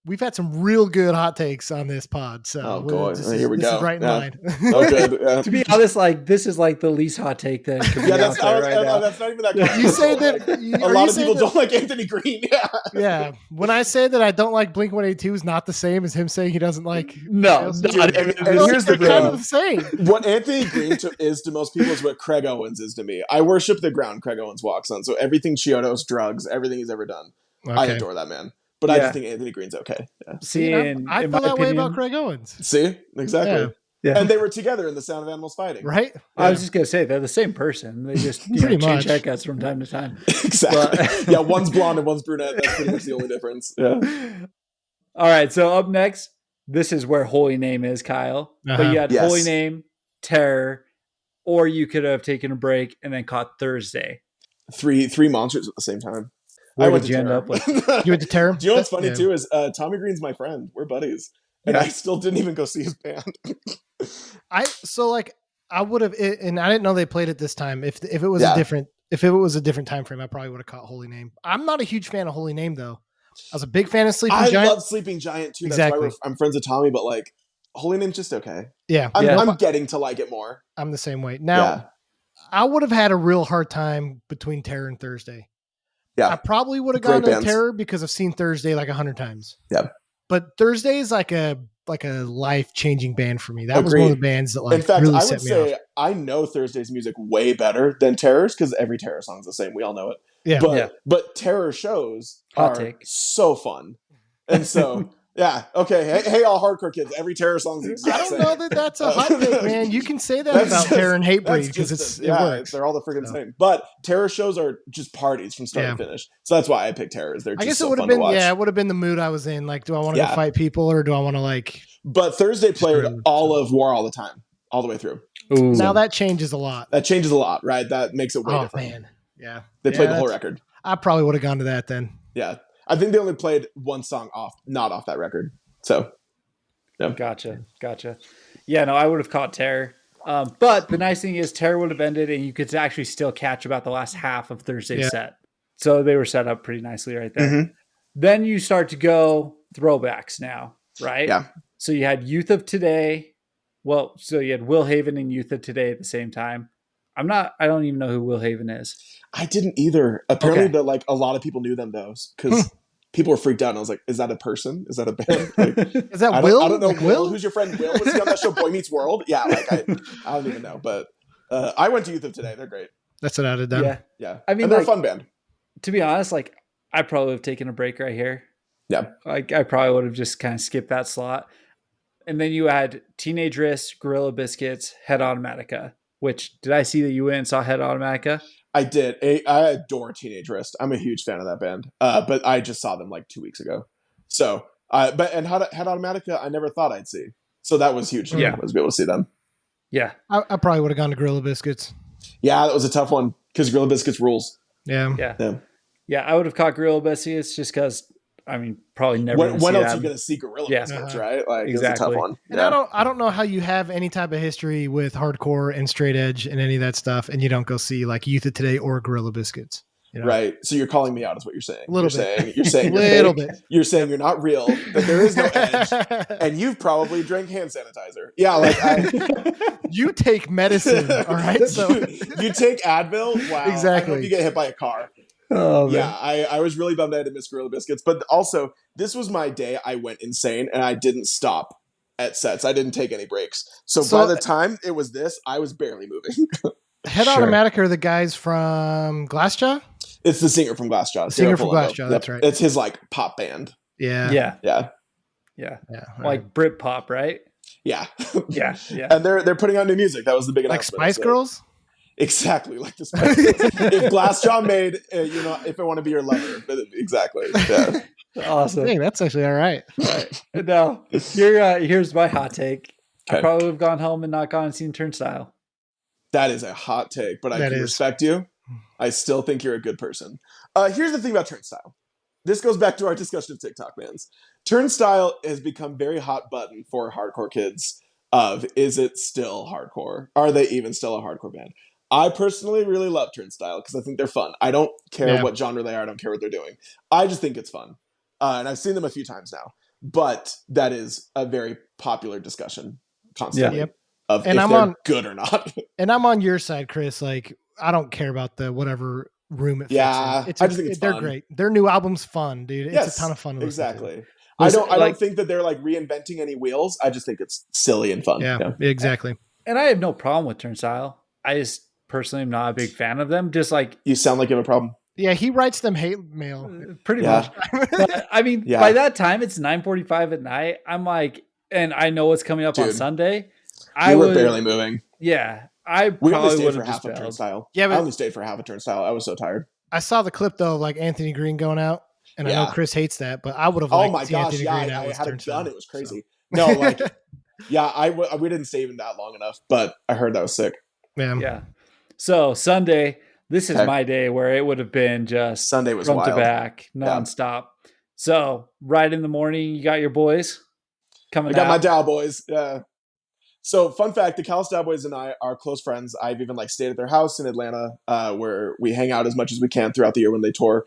we've had some real good hot takes on this pod. So Oh, God. this Here we this go. is right in Yeah. line. Oh, good. Yeah. To be honest, like this is like the least hot take that could be Yeah, out there right now. that's not even that. You say controversial. that Like, are a lot you of saying people that- don't like Anthony Green. Yeah. Yeah. When I say that I don't like Blink-182 is not the same as him saying he doesn't like No, Sailsin. not and even. I feel here's like the they're kind thing. of the same. What Anthony Green is to most people is what Craig Owens is to me. I worship the ground Craig Owens walks on. So everything Chiodos, drugs, everything he's ever done. I Okay. adore that man. But I Yeah. just think Anthony Green's okay. Yeah. See, I in feel my that way opinion, about Craig Owens. See? Exactly. Yeah. And they were together in The Sound of Animals Fighting. Right? I was just gonna say they're the same person. They just Pretty change much. haircuts from time to time. Exactly. But- Yeah, one's blonde and one's brunette. That's pretty much the only difference. Yeah. All right, so up next, this is where Holy Name is, Kyle. But Uh-huh. you had Yes. Holy Name, Terror, or you could have taken a break and then caught Thursday. Three monsters at the same time. Where I went did to you end Terror. up with? You went to Terror? Do you know what's funny Yeah. too is Tommy Green's my friend. We're buddies. And Yeah. I still didn't even go see his band. I would have, and I didn't know they played it this time. If it was Yeah. if it was a different time frame, I probably would have caught Holy Name. I'm not a huge fan of Holy Name though. I was a big fan of Sleeping I Giant. love Sleeping Giant too. That's Exactly. why I'm friends with Tommy, but like Holy Name's just okay. Yeah, I'm getting to like it more. I'm the same way. Now, Yeah. I would have had a real hard time between Terror and Thursday. Yeah. I probably would have Great gone to bands. Terror because I've seen Thursday like 100 times. Yeah. But Thursday is like a life changing band for me. That was one Agreed. of the bands that like In fact, really I set would me say off. I know Thursday's music way better than Terror's because every Terror song's the same. We all know it. Yeah. But Terror shows Hot are take. so fun. And so yeah, okay. Hey, all hardcore kids, every Terror song's the I exact don't same. know that that's a hot take, man. You can say that That's about just- Terror and Hatebreed That's because just it yeah, works. they're all the freaking So. same. But Terror shows are just parties from start Yeah. to finish. So that's why I picked Terrors. They're just I guess so it would have fun to been watch. it would have been the mood I was in. Like, do I want to Yeah. go fight people or do I want to like? But Thursday played True. all of War all the time, all the way through. Ooh. Now that changes a lot. That changes a lot, right? That makes it way Oh different. man, yeah. They Yeah, played the whole that's- record. I probably would have gone to that then. Yeah. I think they only played one song not off that record. So Gotcha. Yeah, no, I would have caught Terror. But the nice thing is Terror would have ended and you could actually still catch about the last half of Thursday's Yeah. set. So they were set up pretty nicely right there. Mhm. Then you start to go throwbacks now, right? Yeah. So you had Youth of Today. Well, so you had Will Haven and Youth of Today at the same time. I don't even know who Will Haven is. I didn't either. Apparently, Okay. but like a lot of people knew them though, because people were freaked out. And I was like, "Is that a person? Is that a band?" Like, Is that I Will? don't know. Like Will? Who's your friend? Will? Was he on that show Boy Meets World? Yeah, like I don't even know. But I went to Youth of Today. They're great. That's what I'd have done. Yeah. Yeah, I mean, and they're like- a fun band. To be honest, like I probably would have taken a break right here. Yeah. Like I probably would have just kind of skipped that slot. And then you had Teenage Wrist, Gorilla Biscuits, Head Automatica. Which did I see that you went and saw Head Automatica? I did. I adore Teenage Wrist. I'm a huge fan of that band. But I just saw them like 2 weeks ago. So, Head Automatica, I never thought I'd see. So that was huge. Yeah. Was be able to see them. Yeah. I probably would have gone to Gorilla Biscuits. Yeah, that was a tough one because Gorilla Biscuits rules. Yeah. Yeah. Yeah. Yeah, I would have caught Gorilla Biscuits just because, I mean, probably never going to When see else are them. you going to see Gorilla Yeah. Biscuits, Uh-huh. right? Like, it's a Exactly. tough one. And I don't know how you have any type of history with hardcore and straight edge and any of that stuff, and you don't go see like Youth of Today or Gorilla Biscuits. You know? Right. So you're calling me out is what you're saying. A little You're bit. saying you're Little fake. bit. You're saying you're not real, that there is no edge, and you've probably drank hand sanitizer. Yeah, like You take medicine, all right? So you take Advil. Wow. I Exactly. hope you get hit by a car. Oh, man. Yeah, I was really bummed I had to miss Gorilla Biscuits, but also this was my day I went insane and I didn't stop at sets. I didn't take any breaks. So by the time it was this, I was barely moving. Head Sure. Automatic are the guys from Glassjaw? It's the singer from Glassjaw. Singer from Palumbo. Glassjaw, that's right. It's his like pop band. Yeah. Yeah. Yeah. Yeah. Yeah. Like Britpop, right? Yeah. Yeah. Yeah. And they're putting out new music. That was the big like announcement. Spice So- Girls? Exactly, like the Spice Girls. If Glassjaw made, if I want to be your lover. Exactly. Yeah. Awesome. Hey, that's actually all right. Right. Now, here's my hot take. I Okay. probably would have gone home and not gone and seen Turnstile. That is a hot take, but I That can is. respect you. I still think you're a good person. Here's the thing about Turnstile. This goes back to our discussion of TikTok bans. Turnstile has become very hot button for hardcore kids of, is it still hardcore? Are they even still a hardcore band? I personally really love Turnstile because I think they're fun. I don't care what genre they are. I don't care what they're doing. I just think it's fun. And I've seen them a few times now. But that is a very popular discussion constantly. Yep. Of And if I'm they're on- good or not. And I'm on your side, Chris. Like, I don't care about the whatever room it fits Yeah, in. I just think it's they're fun. great. Their new album's fun, dude. It's Yes, a ton of fun to listen to. exactly. Listen, I like- don't think that they're like reinventing any wheels. I just think it's silly and fun. Yeah, exactly. And I have no problem with Turnstile. I just personally am not a big fan of them. Just like You sound like you have a problem. Yeah, he writes them hate mail. pretty Yeah. much. But, I mean, Yeah. by that time it's 9:45 at night. I'm like, and I know what's coming up on Dude, Sunday. We were barely moving. Yeah, I We only probably stayed would for have half just a bailed. turnstile. Yeah, but- I only stayed for half a turnstile. I was so tired. I saw the clip though, of like Anthony Green going out, and I know Yeah. Chris hates that, but I would have Oh liked my to see gosh, Anthony yeah, Green out I with had a Turnstile, gun. It was so. crazy. No, like, yeah, we didn't stay even that long enough, but I heard that was sick. Yeah. Yeah. So Sunday, this is Okay. my day where it would have been just Sunday was front to wild. back, nonstop. So right in the morning, you got your boys coming I got my out. Dow boys. Yeah. So fun fact, the Callis Dow boys and I are close friends. I've even like stayed at their house in Atlanta, where we hang out as much as we can throughout the year when they tour.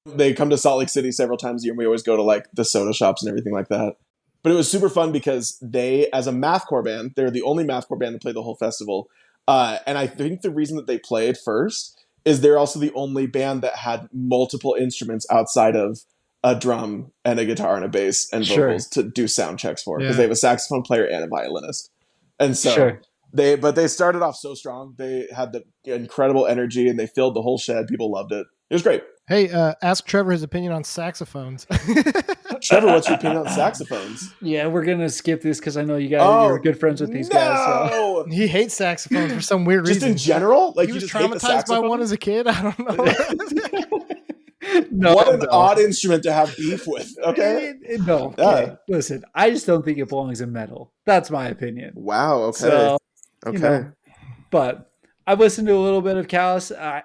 They come to Salt Lake City several times a year, and we always go to like the soda shops and everything like that. But it was super fun because they, as a mathcore band, they're the only mathcore band that played the whole festival. And I think the reason that they played first is they're also the only band that had multiple instruments outside of a drum and a guitar and a bass and Sure. vocals to do sound checks for, because Yeah. they have a saxophone player and a violinist. And so Sure. they started off so strong. They had the incredible energy and they filled the whole shed. People loved it. It was great. Hey, ask Trevor his opinion on saxophones. Trevor, what's your opinion on saxophones? Yeah, we're gonna skip this because I know you guys you're good friends with these guys. So. No! He hates saxophones for some weird Just reason. in general? Like he you was just hate the traumatized by saxophone? one as a kid. I don't know. No, What an no. odd instrument to have beef with. Okay. No, Yeah. okay. Listen, I just don't think it belongs in metal. That's my opinion. Wow. Okay. So, okay. you know, but I've listened to a little bit of Callus. I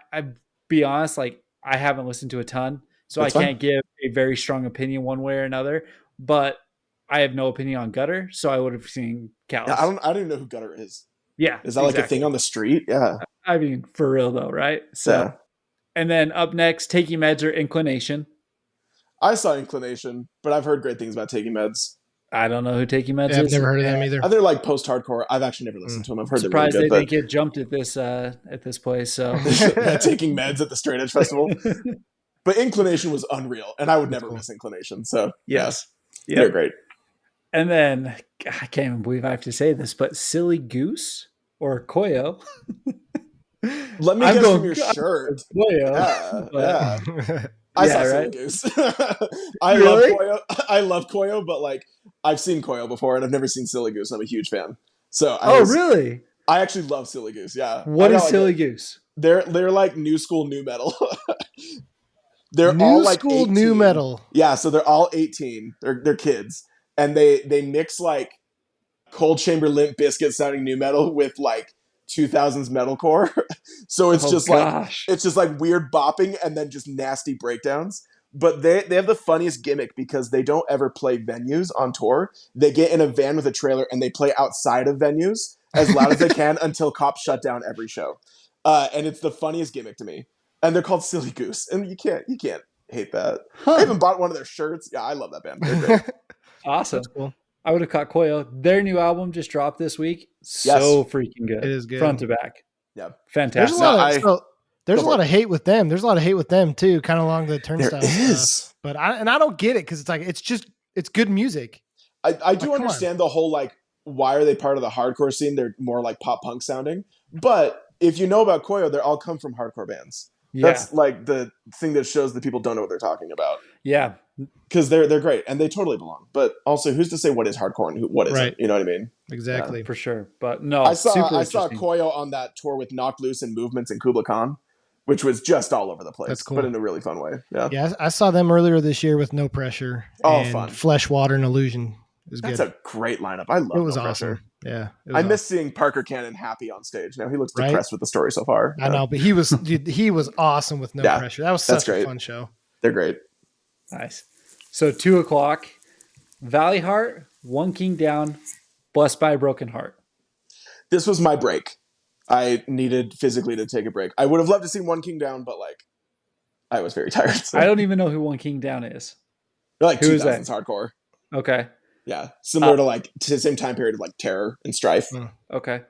be honest, like I haven't listened to a ton, so That's I fine. can't give a very strong opinion one way or another. But I have no opinion on Gutter, so I would have seen Callus. Yeah, I don't even know who Gutter is. Yeah, Is that like a exactly. thing on the street? Yeah. I mean, for real though, right? So, Yeah. and then up next, Taking Meds or Inclination. I saw Inclination, but I've heard great things about Taking Meds. I don't know who Taking Meds Yeah, I've is. never heard of them either. They're like post-hardcore. I've actually never listened to them. I've heard Surprised they're they really didn't get jumped at this place. So good. Taking Meds at the Straight Edge Festival. But Inclination was unreal, and I would never miss Inclination. So yes, yeah, they're yeah. great. And then I can't even believe I have to say this, but Silly Goose or Koyo. Let me I'm guess going- from your shirt. Koyo. Yeah, But- yeah. I Yeah, saw Silly right? Goose. I Really? love Koyo. I love Koyo, but like I've seen Koyo before, and I've never seen Silly Goose. And I'm a huge fan. So Really? I actually love Silly Goose. Yeah. What I is got, like, Silly Goose? They're like new school new metal. They're New all like school 18. new metal. Yeah, so they're all 18. They're kids, and they mix like Cold Chamber Limp Bizkit sounding new metal with like 2000s metalcore. So it's gosh. it's just like weird bopping and then just nasty breakdowns. But they have the funniest gimmick because they don't ever play venues on tour. They get in a van with a trailer and they play outside of venues as loud as they can until cops shut down every show. And it's the funniest gimmick to me. And they're called Silly Goose, and you can't hate that. I even bought one of their shirts. Yeah, I love that band. They're great. Awesome. That's cool. I would have caught Koyo. Their new album just dropped this week. So freaking good. It is good. Front to back. Yeah. Fantastic. There's a lot of hate with them. There's a lot of hate with them too, kind of along the turnstile There is. stuff. But I don't get it because it's good music. I do understand the whole like, why are they part of the hardcore scene? They're more like pop punk sounding. But if you know about Koyo, they all come from hardcore bands. Yeah. That's like the thing that shows that people don't know what they're talking about. Yeah. Because they're great and they totally belong. But also, who's to say what is hardcore and what isn't? Right. You know what I mean? Exactly. For sure. But no, I saw interesting. Koyo on that tour with Knocked Loose and Movements and Kubla Khan, which was just all over the place. That's cool. But in a really fun way. Yeah. Yeah, I saw them earlier this year with No Pressure. Oh, and fun. Flesh, Water, and Illusion. It was That's good. a great lineup. I love It was No awesome. Pressure. Yeah. I miss seeing Parker Cannon happy on stage. Now he looks Right? depressed with the story so far. I know, but he was awesome with No Yeah, Pressure. That was that's such a great. fun show. They're great. Nice. So 2:00, Valley Heart, One King Down, Blessed by a Broken Heart. This was my break. I needed physically to take a break. I would have loved to see One King Down, but like I was very tired. So. I don't even know who One King Down is. They're like Who is that? 2000s hardcore. Okay. Yeah, similar to like to the same time period of like Terror and Strife. Okay.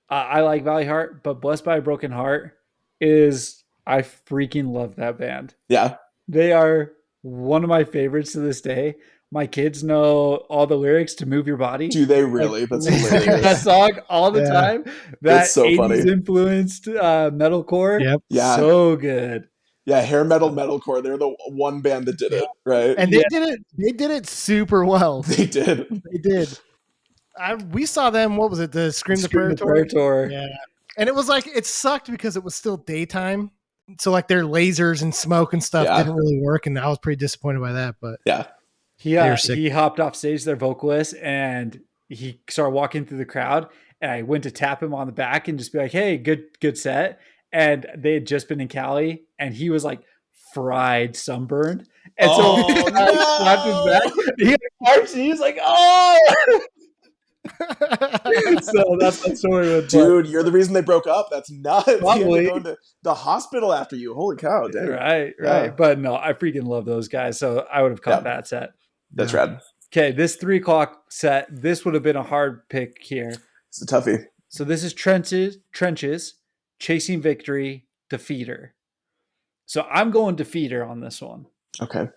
I like Valley Heart, but Blessed by a Broken Heart I freaking love that band. Yeah, They are one of my favorites to this day. My kids know all the lyrics to Move Your Body. do they really? That's They sing hilarious. that song all the time. That It's so 80s funny. influenced metalcore. Yep. Yeah. So good. Yeah, hair metal metalcore. They're the one band that did it, right? And they did it super well. They did. They did. We saw them, what was it, the Scream the Prayer Prayer Tour? Tour. Yeah. And it was like, it sucked because it was still daytime. So like their lasers and smoke and stuff didn't really work. And I was pretty disappointed by that. But Yeah. He hopped off stage, their vocalist, and he started walking through the crowd. And I went to tap him on the back and just be like, "Hey, good set." And they had just been in Cali, and he was like fried, sunburned. And so I slapped his back. He was like, "Oh!" So that's the story with Dude, you're the reason they broke up. That's nuts. Probably. Going to the hospital after you. Holy cow, dang. Right. Yeah. But no, I freaking love those guys. So I would have caught that set. That's rad. Okay, this 3:00 set, this would have been a hard pick here. It's a toughie. So this is Trenches, Chasing Victory, Defeater. So I'm going Defeater on this one. Okay.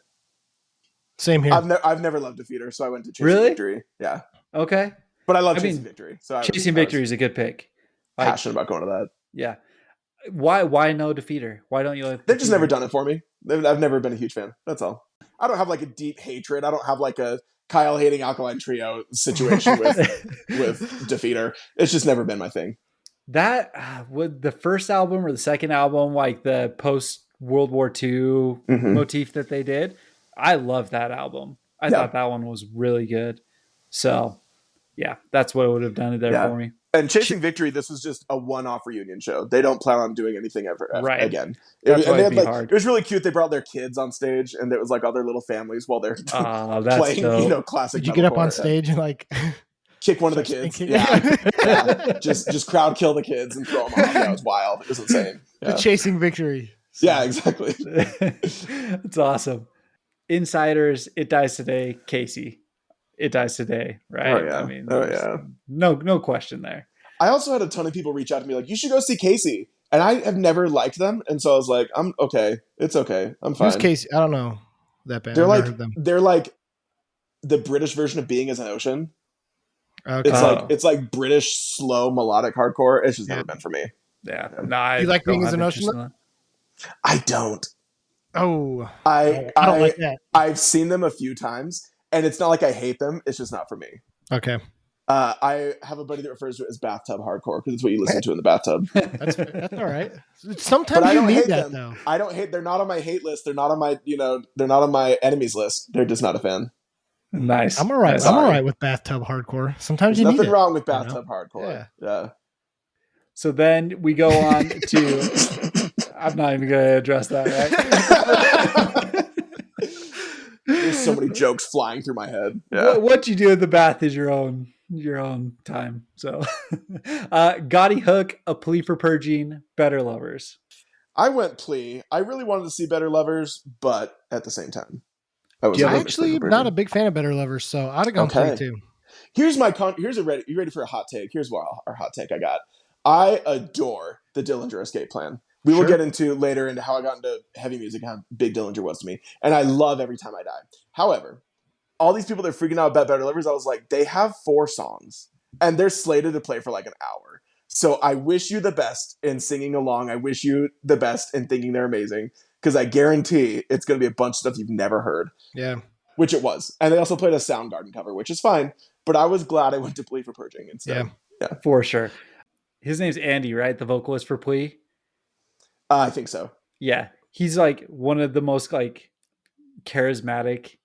same here. I've never loved Defeater, so I went to Chasing Really? Victory. Yeah. Okay. But I love Chasing Victory. So Chasing Victory is a good pick. Like, passionate about going to that. Yeah. Why no Defeater? Why don't you like They've just never done it for me. I've never been a huge fan. That's all. I don't have like a deep hatred. I don't have like a Kyle hating Alkaline Trio situation with Defeater. It's just never been my thing. That would the first album or the second album, like the post World War II motif that they did. I love that album. I thought that one was really good. So yeah, that's what would have done it there for me. And Chasing Victory, this was just a one-off reunion show. They don't plan on doing anything ever again. That's why it hard. was really cute. They brought their kids on stage, and it was like other little families while they're playing, dope. Classic. Did you get up on stage and like kick one of the kids? Yeah. Just crowd kill the kids and throw them off. That was wild. It was insane. The Chasing Victory. So. Yeah, exactly. It's awesome. Insiders, It Dies Today, Casey. It Dies Today, right? Oh, yeah. I mean, no question there. I also had a ton of people reach out to me like, you should go see Casey. And I have never liked them. And so I was like, I'm okay. It's okay. I'm fine. Who's Casey? I don't know that band. They're like the British version of Being as an Ocean. Okay. It's like British slow melodic hardcore. It's just never been for me. Yeah. No, you like Being as an Ocean? I don't. Oh. I don't like that. I've seen them a few times. And it's not like I hate them. It's just not for me. Okay. I have a buddy that refers to it as bathtub hardcore because it's what you listen to in the bathtub. That's all right. Sometimes you need that them. though. I don't hate. They're not on my hate list. They're not on my they're not on my enemies list. They're just not a fan. Nice. I'm all right. I'm all right with bathtub hardcore. Sometimes There's you need nothing it. wrong with bathtub hardcore. Yeah. So then we go on to, I'm not even going to address that, right? There's so many jokes flying through my head. Yeah. What you do in the bath is your own time. So Gotti Hook, A Plea for Purging, Better Lovers. I went plea. I really wanted to see Better Lovers, but at the same time, I was I'm actually not a big fan of Better Lovers, so I'd have gone plea too. Here's you ready for a hot take? Here's what our hot take I got. I adore the Dillinger Escape Plan. We will get into later into how I got into heavy music, how big Dillinger was to me, and I love Every Time I Die. However, all these people that are freaking out about Better Lovers, I was like, they have 4 songs, and they're slated to play for like an hour. So I wish you the best in singing along. I wish you the best in thinking they're amazing, because I guarantee it's going to be a bunch of stuff you've never heard. Yeah. Which it was. And they also played a Soundgarden cover, which is fine. But I was glad I went to Plea for Purging instead. Yeah, for sure. His name's Andy, right? The vocalist for Plea? I think so. Yeah. He's like one of the most like charismatic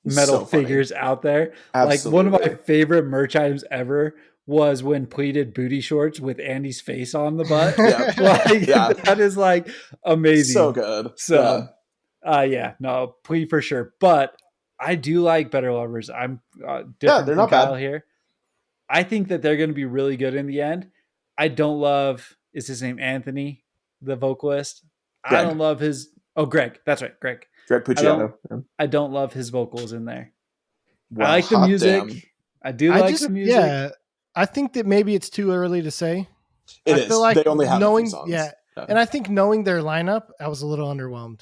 metal figures out there. Absolutely. Like one of my favorite merch items ever was when Plea did booty shorts with Andy's face on the butt. That is like amazing. So good. So Plea for sure. But I do like Better Lovers. I'm different they're from not Kyle bad here. I think that they're going to be really good in the end. I don't love, is his name Anthony, the vocalist? Greg. I don't love his, Greg. That's right, Greg. Greg Puciato. I don't love his vocals in there. Wow, I like the music. Damn. I do like the music. Yeah, I think that maybe it's too early to say. I feel like they only have knowing, a few songs. Yeah, and I think knowing their lineup, I was a little underwhelmed.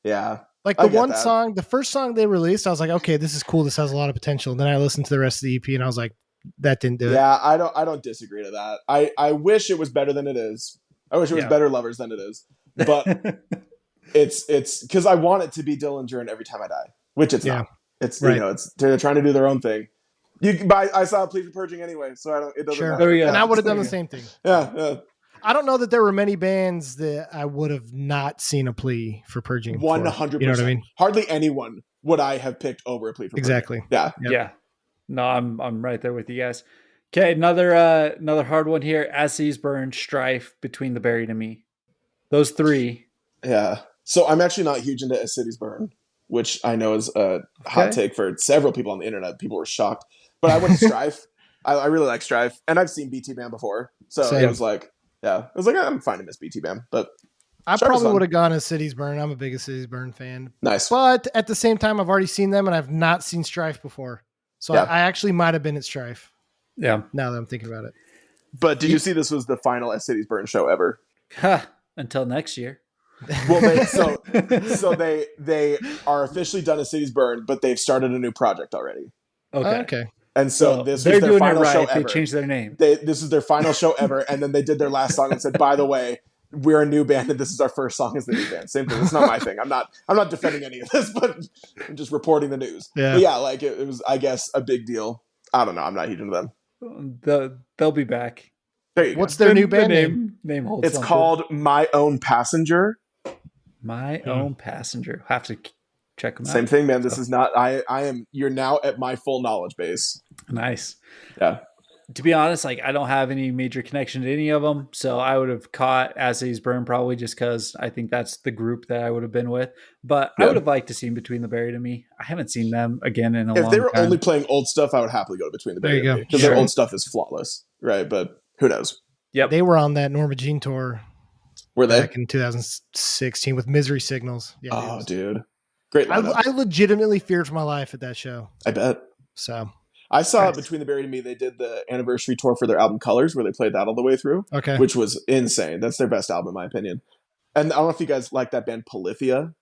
Yeah. Like the one song, the first song they released, I was like, okay, this is cool. This has a lot of potential. And then I listened to the rest of the EP and I was like, that didn't do it. Yeah, I don't disagree to that. I wish it was better than it is. I wish it was Better Lovers than it is. But it's because I want it to be Dillinger and Every Time I Die, which it's not. It's they're trying to do their own thing. I saw a Plea for Purging anyway, so it doesn't matter. There we go. And I would have done the same thing. Yeah. I don't know that there were many bands that I would have not seen a Plea for Purging. 100%. You know what I mean? Hardly anyone would I have picked over a Plea for Purging. Exactly. Yeah. Yep. Yeah. No, I'm right there with you guys. Okay, another hard one here. As Cities Burn, Strife, Between the Buried and Me. Those 3. Yeah. So I'm actually not huge into As Cities Burn, which I know is a hot take for several people on the internet. People were shocked. But I went to Strife. I really like Strife. And I've seen BT Bam before. So it was like, I'm fine to miss BT Bam. But I probably would have gone As Cities Burn. I'm a big As Cities Burn fan. Nice. But at the same time, I've already seen them and I've not seen Strife before. So I actually might have been at Strife. Yeah. Now that I'm thinking about it. But did you see this was the final As Cities Burn show ever? Until next year. Well, they are officially done As Cities Burn, but they've started a new project already. Okay. And so this they're was their doing final it right. show ever. They changed their name. This is their final show ever, and then they did their last song and said, "By the way, we're a new band, and this is our first song as the new band." Same thing. It's not my thing. I'm not defending any of this, but I'm just reporting the news. Yeah. But yeah, like it was, I guess, a big deal. I don't know. I'm not huge into them. They'll be back. There you What's go. their new band name? Name holds It's something. called My Own Passenger. My Own Passenger. Have to check them out. Same thing, man. This is not. You're now at my full knowledge base. Nice. Yeah. To be honest, like I don't have any major connection to any of them, so I would have caught As Cities Burn probably just because I think that's the group that I would have been with. But I would have liked to see Between the Buried and Me. I haven't seen them again in a long time. If they were only playing old stuff, I would happily go to Between the Buried and Me because their old stuff is flawless, right? But who knows? Yep. They were on that Norma Jean tour. Were they back in 2016 with Misery Signals? Yeah, oh, dude, great lineup. I legitimately feared for my life at that show. I bet. So I saw Between the Buried and Me. They did the anniversary tour for their album Colors, where they played that all the way through. Okay, which was insane. That's their best album, in my opinion. And I don't know if you guys like that band Polyphia.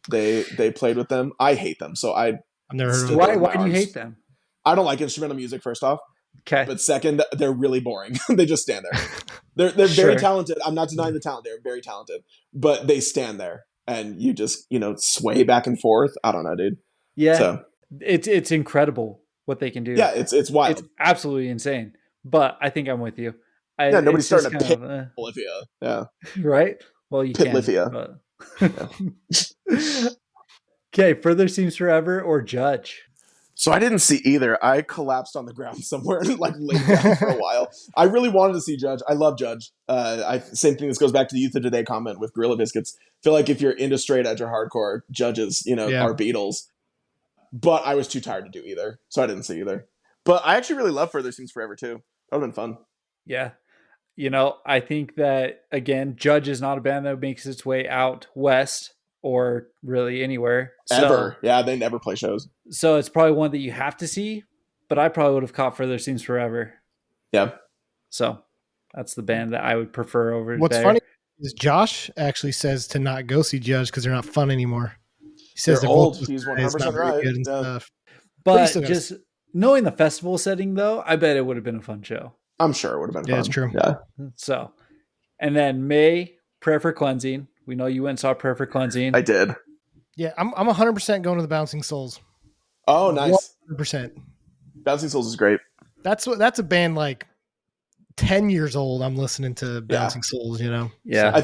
They played with them. I hate them, so I've never heard of them. Why do you hate them? I don't like instrumental music. First off. Okay. But second, they're really boring. They just stand there. They're very talented. I'm not denying the talent. They're very talented, but they stand there and you just, sway back and forth. I don't know, dude. Yeah. So it's incredible what they can do. Yeah. It's wild. It's absolutely insane, but I think I'm with you. Nobody's starting to pick Olivia. Yeah. Right. Well, you can. Olivia. Okay. Further Seems Forever or Judge? So I didn't see either. I collapsed on the ground somewhere and like laid down for a while. I really wanted to see Judge. I love Judge. Same thing. This goes back to the Youth of Today comment with Gorilla Biscuits. I feel like if you're into straight edge or hardcore, Judges, are Beatles. But I was too tired to do either, so I didn't see either. But I actually really love Further Seems Forever too. That would have been fun. Yeah. I think that, again, Judge is not a band that makes its way out west or really anywhere. Ever. Yeah, they never play shows. So it's probably one that you have to see, but I probably would have caught Further Seems Forever. Yeah. So that's the band that I would prefer over What's there. funny is Josh actually says to not go see Judge because they're not fun anymore. He says they're old. He's 100% right. Good and yeah. stuff. But just knowing the festival setting, though, I bet it would have been a fun show. I'm sure it would have been fun. Yeah, it's true. Yeah. So, and then May, Prayer for Cleansing. We know you went and saw Prayer for Cleansing. I did. Yeah, I'm 100% going to the Bouncing Souls. Oh, nice. 100%. Bouncing Souls is great. That's a band like 10 years old. I'm listening to Bouncing Souls, Yeah. So. I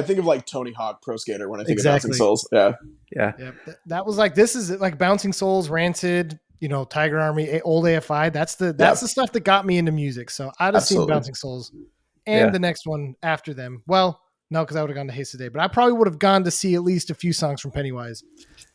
think of like Tony Hawk Pro Skater when I think of Bouncing Souls. Yeah. That was like, this is like Bouncing Souls, Rancid, Tiger Army, old AFI. That's the stuff that got me into music. So I'd have seen Bouncing Souls and the next one after them. Well, no, because I would have gone to Haste Today, but I probably would have gone to see at least a few songs from Pennywise.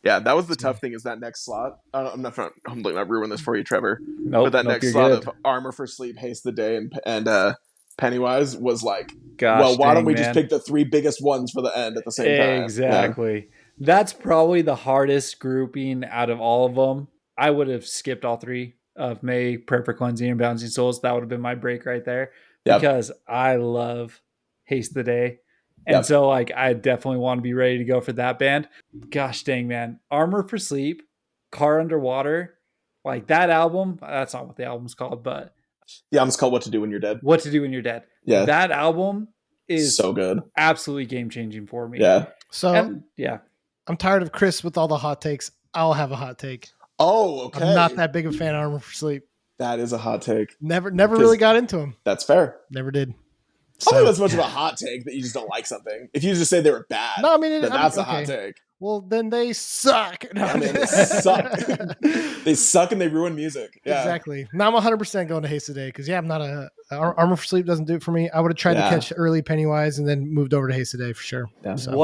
Yeah, that was the tough thing, is that next slot. I'm not ruin this for you, Trevor. Nope, but that next slot of Armor for Sleep, Haste the Day, and Pennywise was like, why don't we just pick the three biggest ones for the end at the same time? Exactly. Yeah. That's probably the hardest grouping out of all of them. I would have skipped all three of May, Prayer for Cleansing, and Bouncing Souls. That would have been my break right there because I love Haste the Day. And so, like, I definitely want to be ready to go for that band. Gosh dang, man. Armor for Sleep, Car Underwater, like that album. That's not what the album's called, but the album's called What to Do When You're Dead. What to Do When You're Dead. Yeah. That album is so good. Absolutely game-changing for me. Yeah. So, I'm tired of Chris with all the hot takes. I'll have a hot take. Oh, okay. I'm not that big of a fan of Armor for Sleep. That is a hot take. Never really got into him. That's fair. Never did. I don't think that's much of a hot take that you just don't like something. If you just say they were bad, then that's a hot take. Well, then they suck. No, I mean, they suck. They suck and they ruin music. Yeah. Exactly. Now I'm 100% going to Haste Today because, I'm not Armor for Sleep doesn't do it for me. I would have tried to catch early Pennywise and then moved over to Haste Today for sure. Yeah. So.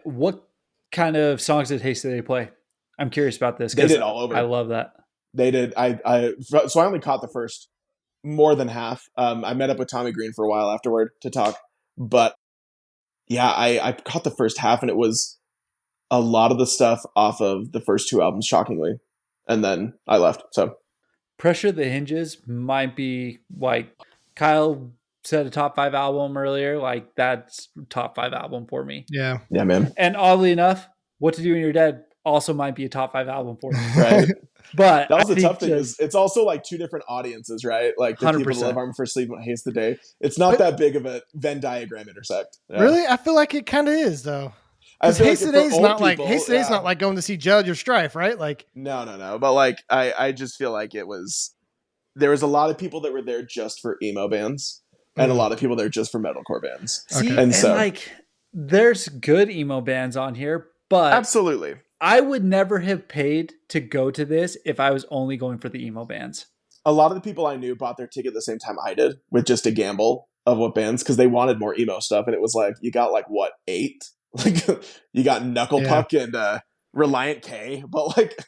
What kind of songs did Haste Today play? I'm curious about this. They did all over. I love that. They did. So I only caught the first more than half. I met up with Tommy Green for a while afterward to talk, but I caught the first half, and it was a lot of the stuff off of the first two albums, shockingly, and then I left. So Pressure the Hinges might be like Kyle said, a top 5 album earlier. Like that's top 5 album for me. Yeah, man. And oddly enough, What to Do When You're Dead also might be a top 5 album for me. Right. But that was the tough thing. Is it's also like two different audiences, right? Like the 100%. people who love Armor for Sleep and Haste the Day. It's not that big of a Venn diagram intersect. Yeah. Really? I feel like it kind of is though. Because Haste Today's not like Haste Today's not like going to see Judge or Strife, right? Like no. But like I just feel like there was a lot of people that were there just for emo bands and a lot of people there just for metalcore bands. See, and so like there's good emo bands on here, but absolutely. I would never have paid to go to this if I was only going for the emo bands. A lot of the people I knew bought their ticket the same time I did with just a gamble of what bands, because they wanted more emo stuff. And it was like, you got like, what, 8? Like, you got Knuckle Puck and Reliant K, but like,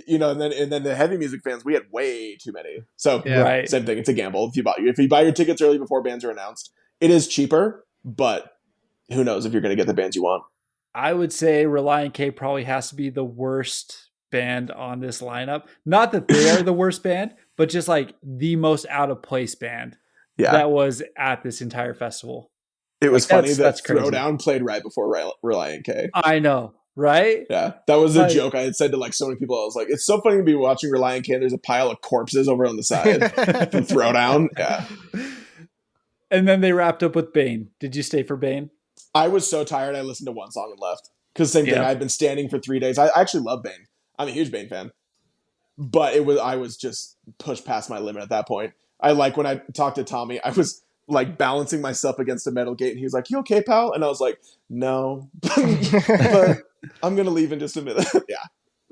and then the heavy music fans, we had way too many. So same thing. It's a gamble. If you buy your tickets early before bands are announced, it is cheaper, but who knows if you're going to get the bands you want. I would say Reliant K probably has to be the worst band on this lineup. Not that they are the worst band, but just like the most out of place band that was at this entire festival. It was funny that Throwdown played right before Reliant K. I know, right? Yeah, that was a joke I had said to like so many people. I was like, it's so funny to be watching Reliant K and there's a pile of corpses over on the side from Throwdown. Yeah. And then they wrapped up with Bane. Did you stay for Bane? I was so tired I listened to one song and left. Because same thing, I'd been standing for 3 days. I actually love Bane. I'm a huge Bane fan. But I was just pushed past my limit at that point. When I talked to Tommy, I was like balancing myself against a metal gate and he was like, "You okay, pal?" And I was like, "No." But I'm gonna leave in just a minute. Yeah.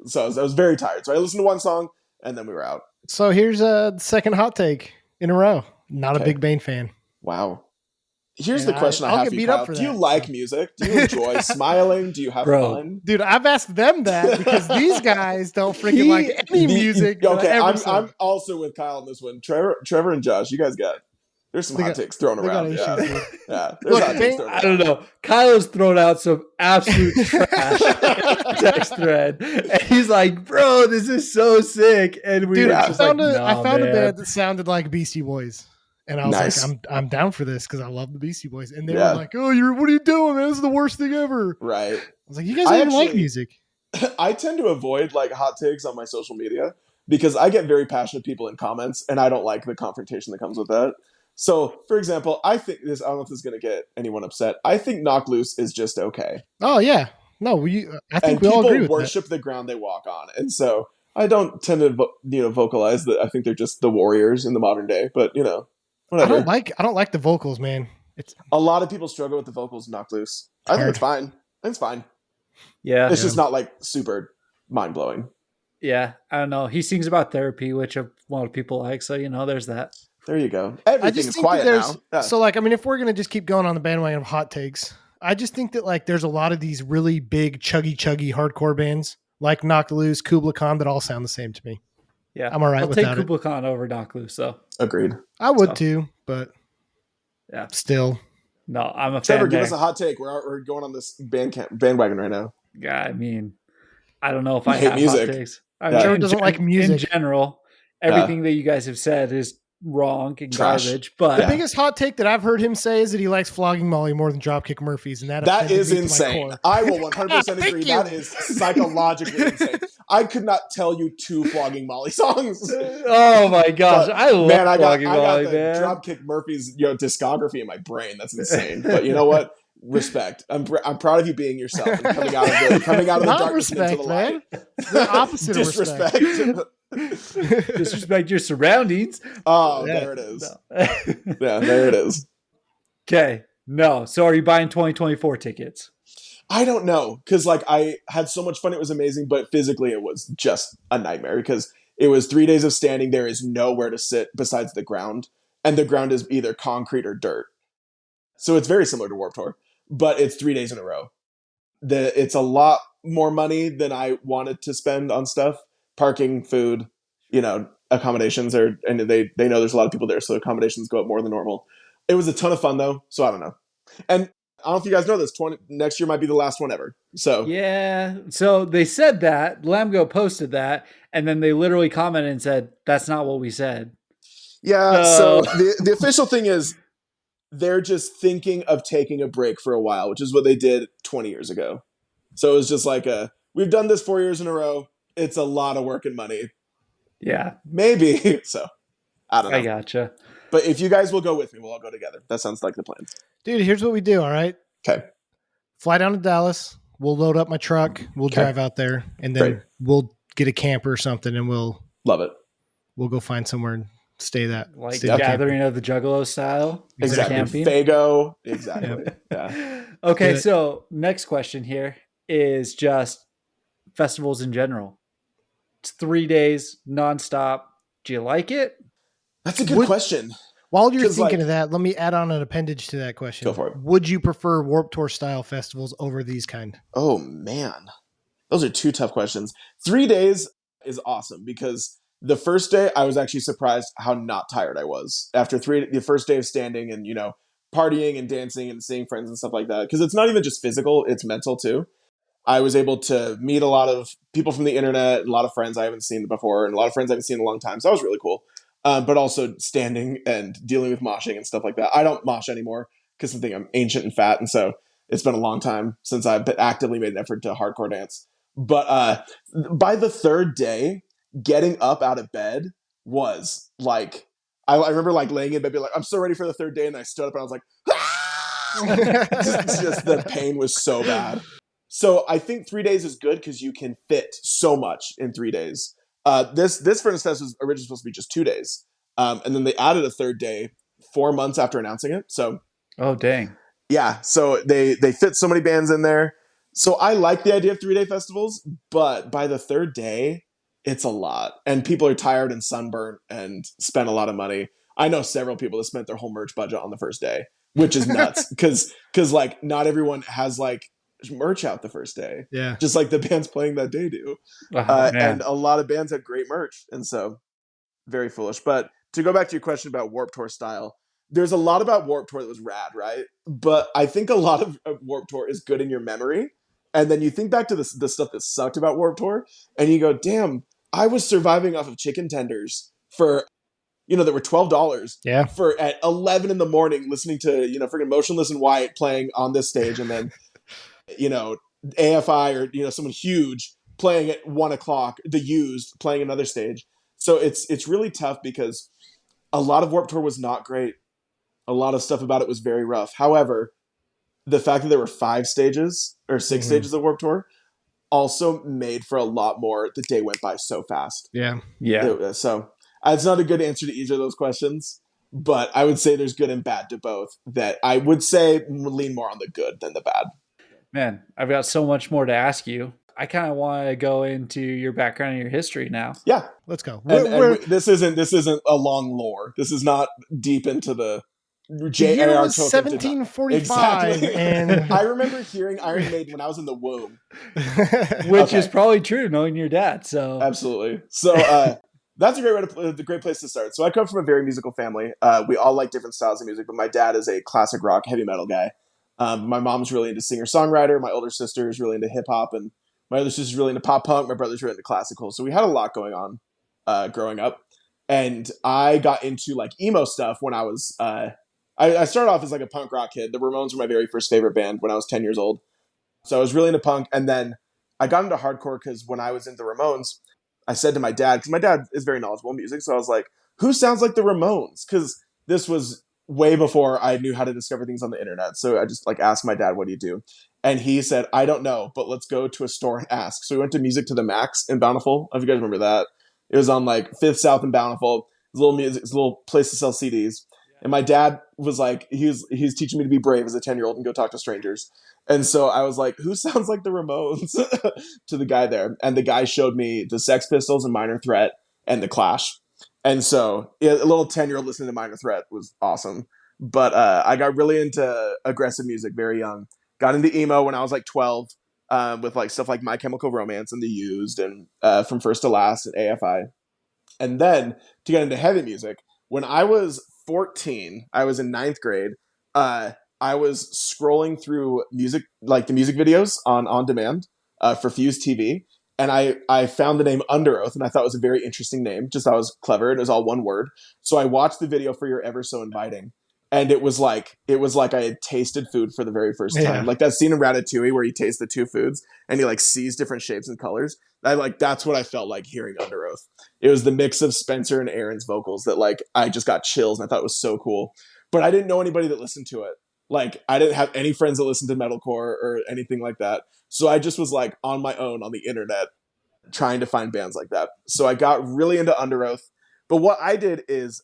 So I was very tired. So I listened to one song and then we were out. So here's a second hot take in a row. Not a Okay. Big Bane fan. Wow. Here's And the question I I'll have get for you, beat up Kyle. for Do you that, like so. music? Do you enjoy smiling? Do you have Bro. fun? Dude, I've asked them that because these guys don't freaking like any music. that I Okay, ever said. I'm also with Kyle on this one. Trevor and Josh, you guys there's some They hot got- takes thrown they got around. issues, Yeah. dude. Yeah. There's Look, hot takes thrown I don't around. know. Kyle has thrown out some absolute trash in the text thread, and he's like, "Bro, this is so sick." And we Dude, were I just found like, I "Nah, found a man." band that sounded like Beastie Boys. And I was Nice. like, I'm down for this because I love the Beastie Boys. And they Yeah. were like, oh, what are you doing, man? This is the worst thing ever. Right. I was like, you guys don't even like actually- music. I tend to avoid like hot takes on my social media because I get very passionate people in comments and I don't like the confrontation that comes with that. So, for example, I don't know if this is going to get anyone upset. I think Knock Loose is just okay. Oh, yeah. No, I think And we all agree people with worship the ground they walk on. And so I don't tend to vocalize that I think they're just the warriors in the modern day, but that. whatever. I don't like the vocals, man. It's A lot of people struggle with the vocals in Knock Loose. I think Hard. it's fine. I think it's fine. Yeah, It's just not like super mind blowing. yeah. I don't know. He sings about therapy, which a lot of people like. So there's that. There you go. I Everything just is think that quiet there's now. Yeah. so like I mean, if we're gonna just keep going on the bandwagon of hot takes, I just think that like there's a lot of these really big chuggy hardcore bands like Knock Loose, Kubla Khan that all sound the same to me. Yeah, I'm all right I'll take without it. Kubla Khan over Knock Loose. So Agreed. I would So. too, but Yeah. still. no, I'm a Trevor, fan. give there. us a hot take. We're going on this bandwagon right now. Yeah, I mean, I don't know if You I hate have music. hot takes. I Yeah. Trevor doesn't like music. in general. Everything that you guys have said is wrong and Trash. garbage. But The Yeah. biggest hot take that I've heard him say is that he likes flogging Molly more than Dropkick Murphys, and that That is offended me to my insane. core. I will 100% Thank agree. you. That is psychologically insane. I could not tell you 2 Flogging Molly songs. oh my gosh, But, I love man, I got Flogging Molly, the man. Dropkick Murphys discography in my brain. That's insane. But you know what? Respect. I'm proud of you being yourself and coming out of the Not darkness and into respect, the man. light. The opposite of respect. Disrespect. Disrespect your surroundings. Oh, Yeah. there it is. No. Yeah, there it is. Okay, no. So are you buying 2024 tickets? I don't know, because like I had so much fun. It was amazing, but physically it was just a nightmare because it was 3 days of standing. There is nowhere to sit besides the ground, and the ground is either concrete or dirt. So it's very similar to Warped Tour, but it's 3 days in a row. It's a lot more money than I wanted to spend on stuff. Parking, food, accommodations and they know there's a lot of people there, so accommodations go up more than normal. It was a ton of fun though, so I don't know. And I don't know if you guys know this, next year might be the last one ever. So Yeah. So they said that. Lamgo posted that, and then they literally commented and said, "That's not what we said." yeah, so the official thing is they're just thinking of taking a break for a while, which is what they did 20 years ago. So it was just like we've done this 4 years in a row. It's a lot of work and money. Yeah, Maybe. So I don't know. I gotcha. But if you guys will go with me, we'll all go together. That sounds like the plan. Dude, here's what we do, all right? Okay. Fly down to Dallas. We'll load up my truck. We'll Okay. drive out there, and then Great. we'll get a camper or something, and we'll Love it. go find somewhere and stay that. Like stay the camper. Gathering of the Juggalo style. Exactly. Camping. Fago. Exactly. Yeah. Okay, Yeah. so next question here is just festivals in general. It's 3 days nonstop. Do you like it? That's a good question. While you're 'Cause, thinking like- of that, let me add on an appendage to that question. Go for it. Would you prefer Warped Tour style festivals over these kind? Oh, man. Those are 2 tough questions. 3 days is awesome because the first day I was actually surprised how not tired I was after the first day of standing and, partying and dancing and seeing friends and stuff like that. Because it's not even just physical, it's mental too. I was able to meet a lot of people from the internet, a lot of friends I haven't seen before, and a lot of friends I haven't seen in a long time. So that was really cool. But also standing and dealing with moshing and stuff like that. I don't mosh anymore because I think I'm ancient and fat. And so it's been a long time since I've actively made an effort to hardcore dance. But by the third day, getting up out of bed was like, I remember like laying in bed, being like, I'm so ready for the third day. And I stood up and I was like, just the pain was so bad. So I think 3 days is good because you can fit so much in 3 days. This Furnace Fest was originally supposed to be just 2 days. And then they added a third day 4 months after announcing it. So Oh, dang. yeah, so they fit so many bands in there. So I like the idea of 3 day festivals, but by the third day, it's a lot. And people are tired and sunburnt and spend a lot of money. I know several people that spent their whole merch budget on the first day, which is nuts because like not everyone has like merch out the first day. Yeah. Just like the bands playing that day do. Oh, And a lot of bands had great merch. And so very foolish. But to go back to your question about Warped Tour style, there's a lot about Warped Tour that was rad, right? But I think a lot of Warped Tour is good in your memory. And then you think back to the stuff that sucked about Warped Tour, and you go, damn, I was surviving off of chicken tenders for, that were $12 Yeah. for at 11 in the morning, listening to, freaking Motionless in White playing on this stage. And then, AFI or, someone huge playing at 1:00, The Used playing another stage. So it's really tough because a lot of Warped Tour was not great. A lot of stuff about it was very rough. However, the fact that there were 5 stages or 6 stages of Warped Tour also made for a lot more. The day went by so fast. Yeah. So it's not a good answer to either of those questions, but I would say there's good and bad to both. That I would say lean more on the good than the bad. Man, I've got so much more to ask you. I kind of want to go into your background and your history now. Yeah, let's go. And this isn't a long lore. This is not deep into the year was 1745, exactly. And I remember hearing Iron Maiden when I was in the womb, which is probably true, knowing your dad. So absolutely. So that's a great place to start. So I come from a very musical family. We all like different styles of music, but my dad is a classic rock, heavy metal guy. My mom's really into singer-songwriter. My older sister is really into hip-hop, and my other sister's really into pop punk. My brother's really into classical. So we had a lot going on growing up. And I got into like emo stuff when I was I started off as like a punk rock kid. The Ramones were my very first favorite band when I was 10 years old. So I was really into punk. And then I got into hardcore because when I was into Ramones, I said to my dad, because my dad is very knowledgeable in music. So I was like, who sounds like the Ramones? Because this was way before I knew how to discover things on the internet. So I just like asked my dad, what do you do? And he said, I don't know, but let's go to a store and ask. So we went to Music to the Max in Bountiful. I don't know if you guys remember that. It was on like 5th South in Bountiful. It was a little place to sell CDs. And my dad was like, he's teaching me to be brave as a 10-year-old and go talk to strangers. And so I was like, who sounds like the Ramones to the guy there? And the guy showed me the Sex Pistols and Minor Threat and the Clash. And so a little 10-year-old listening to Minor Threat was awesome. But I got really into aggressive music very young. Got into emo when I was like 12 with like stuff like My Chemical Romance and The Used and From First to Last and AFI. And then to get into heavy music, when I was 14, I was in 9th grade. I was scrolling through music, like the music videos on demand for Fuse TV. And I found the name Under Oath, and I thought it was a very interesting name. Just thought it was clever. It was all one word. So I watched the video for You're Ever So Inviting. And it was like I had tasted food for the very first time. Yeah. Like that scene in Ratatouille where he tastes the 2 foods and he like sees different shapes and colors. That's what I felt like hearing Under Oath. It was the mix of Spencer and Aaron's vocals that like I just got chills and I thought it was so cool. But I didn't know anybody that listened to it. Like I didn't have any friends that listened to metalcore or anything like that. So I just was like on my own on the internet trying to find bands like that. So I got really into Under Oath. But what I did is,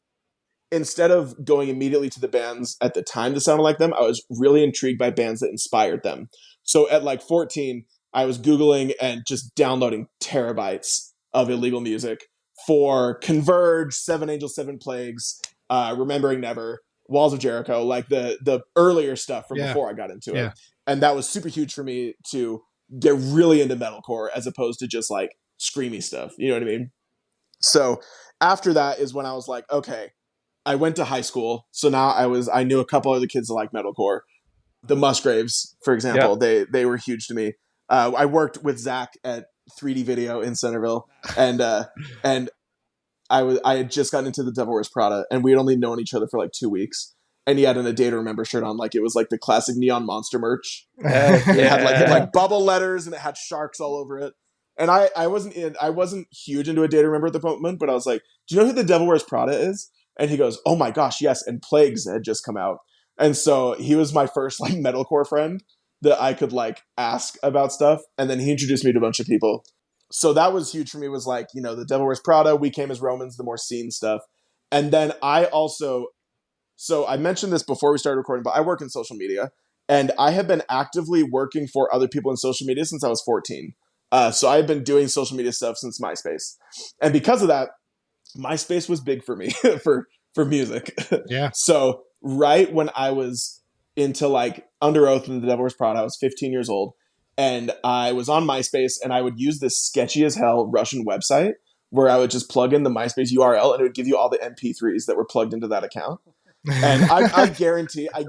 instead of going immediately to the bands at the time that sounded like them, I was really intrigued by bands that inspired them. So at like 14, I was Googling and just downloading terabytes of illegal music for Converge, Seven Angels, Seven Plagues, Remembering Never, Walls of Jericho, like the earlier stuff from before I got into it. And that was super huge for me to get really into metalcore as opposed to just like screamy stuff. You know what I mean? So after that is when I was like, okay, I went to high school, so now I knew a couple other kids that like metalcore. The Musgraves, for example, they were huge to me. I worked with Zach at 3D Video in Centerville, and I had just gotten into the Devil Wears Prada, and we had only known each other for like 2 weeks. And he had A Day to Remember shirt on, like it was like the classic Neon Monster merch. It had like bubble letters, and it had sharks all over it. And I wasn't huge into A Day to Remember at the moment, but I was like, do you know who the Devil Wears Prada is? And he goes, oh my gosh, yes. And Plagues had just come out. And so he was my first like metalcore friend that I could like ask about stuff. And then he introduced me to a bunch of people. So that was huge for me, was like, the Devil Wears Prada, We Came as Romans, the more scene stuff. And then so I mentioned this before we started recording, but I work in social media, and I have been actively working for other people in social media since I was 14. So I've been doing social media stuff since MySpace, and because of that, MySpace was big for me for music. Yeah. So right when I was into like Under Oath and The Devil Wears Prada, I was 15 years old, and I was on MySpace, and I would use this sketchy as hell Russian website where I would just plug in the MySpace URL, and it would give you all the MP3s that were plugged into that account. And I guarantee I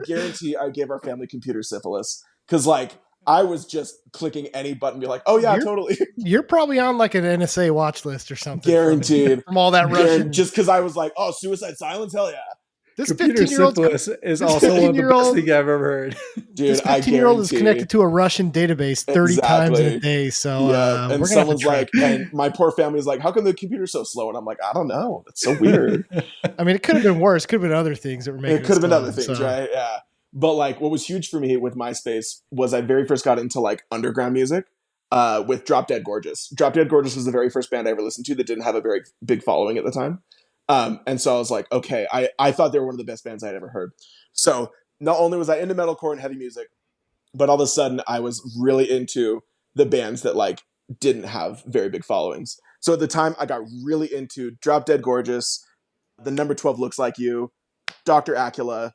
gave our family computer syphilis because like I was just clicking any button, be like, oh yeah, totally. You're probably on like an NSA watch list or something. Guaranteed. From all that Russian. Just because I was like, oh, Suicide Silence, hell yeah. This Computer 15-year-old syphilis is also one of the best things I've ever heard. Dude, this 15-year-old is connected to a Russian database 30 times in a day. So yeah, and we're someone's like, and my poor family's like, how come the computer's so slow? And I'm like, I don't know. It's so weird. I mean, it could have been worse. It could have been other things that were making it could have been slow, other things, right? Yeah. But like what was huge for me with MySpace was I very first got into like underground music with Drop Dead Gorgeous. Drop Dead Gorgeous was the very first band I ever listened to that didn't have a very big following at the time. And so I was like, okay, I thought they were one of the best bands I'd ever heard. So not only was I into metalcore and heavy music, but all of a sudden I was really into the bands that like didn't have very big followings. So at the time I got really into Drop Dead Gorgeous, The Number 12 Looks Like You, Dr. Acula,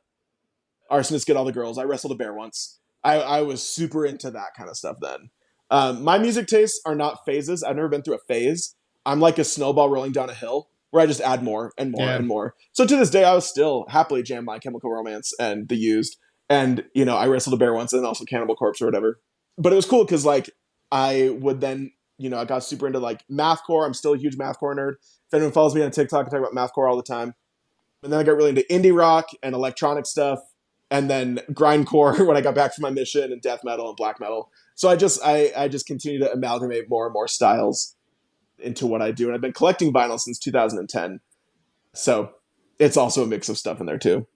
Arsonists Get All the Girls. I Wrestled a Bear Once. I was super into that kind of stuff then. My music tastes are not phases. I've never been through a phase. I'm like a snowball rolling down a hill where I just add more and more and more. So to this day, I was still happily jam My Chemical Romance and The Used. And, you know, I Wrestled a Bear Once and also Cannibal Corpse or whatever. But it was cool because, like, I would then, you know, I got super into, like, mathcore. I'm still a huge mathcore nerd. If anyone follows me on TikTok, I talk about mathcore all the time. And then I got really into indie rock and electronic stuff. And then grindcore when I got back from my mission, and death metal and black metal. So I just continue to amalgamate more and more styles into what I do. And I've been collecting vinyl since 2010. So it's also a mix of stuff in there too.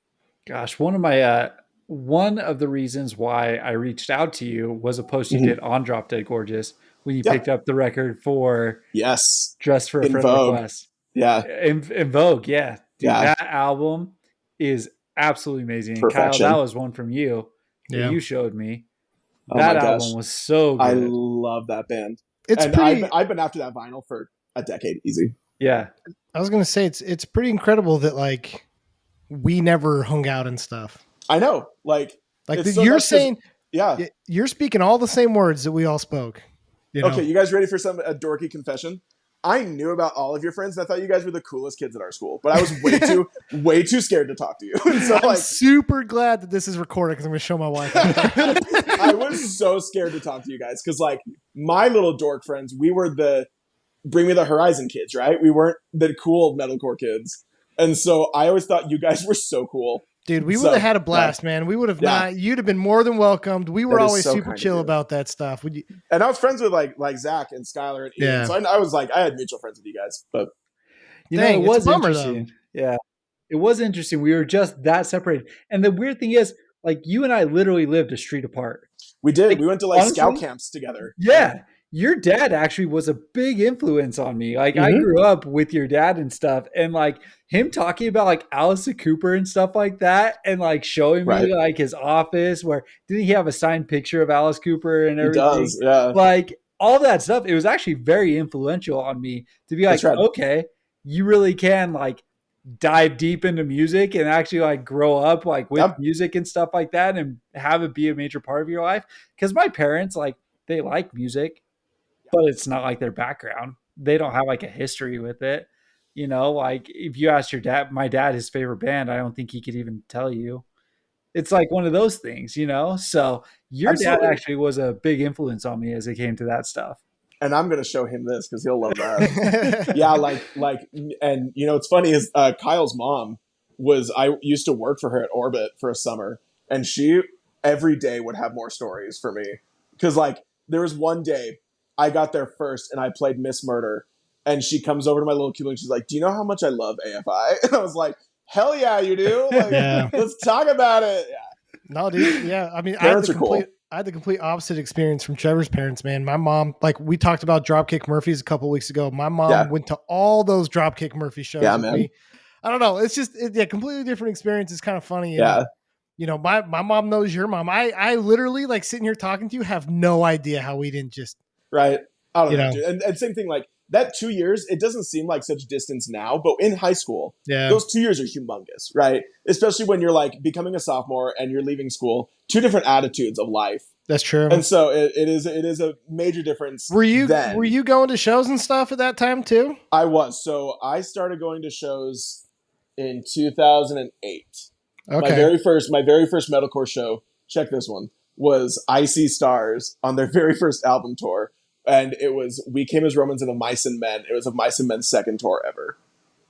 Gosh, one of the reasons why I reached out to you was a post you did on Drop Dead Gorgeous when you picked up the record for Dress for a Friend Request. Yeah. In Vogue, yeah. Dude, Yeah. that album is absolutely amazing. Perfection. Kyle, that was one from you that you showed me. Oh that album was so good. I love that band. I've been after that vinyl for a decade, easy. Yeah. I was gonna say it's pretty incredible that like we never hung out and stuff. I know. You're saying you're speaking all the same words that we all spoke. You know? Okay, you guys ready for a dorky confession? I knew about all of your friends and I thought you guys were the coolest kids at our school, but I was way too scared to talk to you. So I'm super glad that this is recorded because I'm going to show my wife. I was so scared to talk to you guys because like my little dork friends, we were the Bring Me the Horizon kids, right? We weren't the cool metalcore kids. And so I always thought you guys were so cool. Dude, we would have had a blast, man. We would have you'd have been more than welcomed. We were always super chill about that stuff. Would you? And I was friends with like Zach and Skylar and Ian. So I was like, I had mutual friends with you guys, but it was interesting. Yeah, it was interesting. We were just that separated. And the weird thing is, like, you and I literally lived a street apart. We did. Like, we went to like honestly, scout camps together. Yeah. Your dad actually was a big influence on me. Like I grew up with your dad and stuff, and like him talking about like Alice Cooper and stuff like that, and like showing me like his office where didn't he have a signed picture of Alice Cooper and everything? He does, yeah. Like all that stuff. It was actually very influential on me to be like, okay, you really can like dive deep into music and actually like grow up like with music and stuff like that, and have it be a major part of your life. Because my parents like they like music, but it's not like their background. They don't have like a history with it. You know, like if you ask your dad, my dad, his favorite band, I don't think he could even tell you. It's like one of those things, you know? So your dad actually was a big influence on me as it came to that stuff. And I'm going to show him this because he'll love that. And you know, what's funny is Kyle's mom I used to work for her at Orbit for a summer, and she every day would have more stories for me. Because like there was one day I got there first and I played Miss Murder, and she comes over to my little cubicle and she's like, do you know how much I love AFI? And I was like, hell yeah, you do. Like, let's talk about it. Yeah. No, dude. Yeah. I mean, I had the complete opposite experience from Trevor's parents, man. My mom, like we talked about Dropkick Murphys a couple weeks ago. My mom went to all those Dropkick Murphy shows with me. I don't know. It's just completely different experience. It's kind of funny. Yeah. You know, my mom knows your mom. I literally like sitting here talking to you have no idea how we didn't just. Right. I don't You know, know. dude. And same thing, like that 2 years, it doesn't seem like such distance now, but in high school, Yeah. those 2 years are humongous, right? Especially when you're like becoming a sophomore and you're leaving school, two different attitudes of life. That's true. And so it is a major difference. Were you then. going to shows and stuff at that time too? I was. So I started going to shows in 2008. Okay. My very first metalcore show, check this one, was Icy Stars on their very first album tour. And it was We Came as Romans and the Mice and Men. It was of Mice and Men's second tour ever.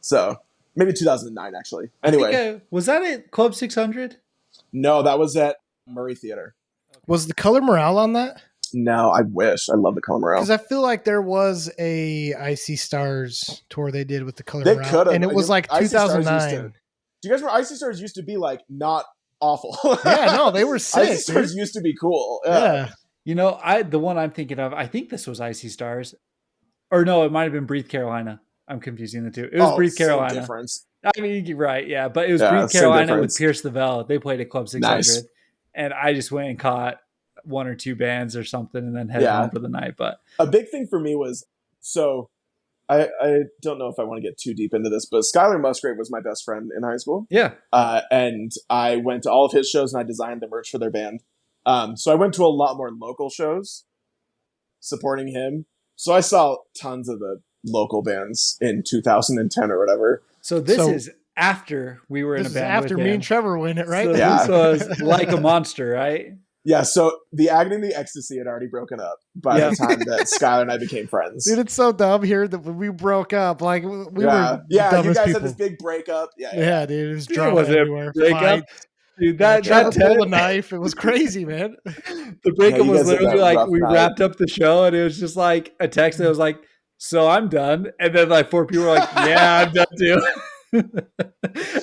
So maybe 2009, actually. Anyway. Was that at Club 600? No, that was at Murray Theater. Was the Color Morale on that? No, I wish. I love the Color Morale. Because I feel like there was a Icy Stars tour they did with the Color They Morale. could have. And it was like Icy Stars 2009. do you guys remember Icy Stars used to be like not awful? Yeah, no, they were sick. Icy Stars used to be cool. Yeah. You know, the one I'm thinking of, I think this was Icy Stars. Or no, it might have been Breathe Carolina. I'm confusing the two. It was Breathe Carolina. Same difference. I mean, you're right, yeah. But it was Yeah, Breathe same Carolina difference. with Pierce the Veil. They played at Club 600. Nice. And I just went and caught one or two bands or something and then headed home for the night. But a big thing for me was, so I don't know if I want to get too deep into this, but Skylar Musgrave was my best friend in high school. Yeah. And I went to all of his shows and I designed the merch for their band. So I went to a lot more local shows supporting him. So I saw tons of the local bands in 2010 or whatever. So this is after we were in a band after with me him. and Trevor win it, right? So Yeah. this was Like a Monster, right? Yeah, so the Agony and the Ecstasy had already broken up by the time that Skylar and I became friends. Dude, it's so dumb here that when we broke up, like we were you guys people. had this big breakup. Yeah, dude, it was It drama wasn't a everywhere. breakup. Fights. Dude, Trevor pulled a knife. It was crazy, man. The breakup you was guys had literally that like rough we night. wrapped up the show and it was just like a text that was like, "So I'm done," and then like four people were like, "Yeah, I'm done too."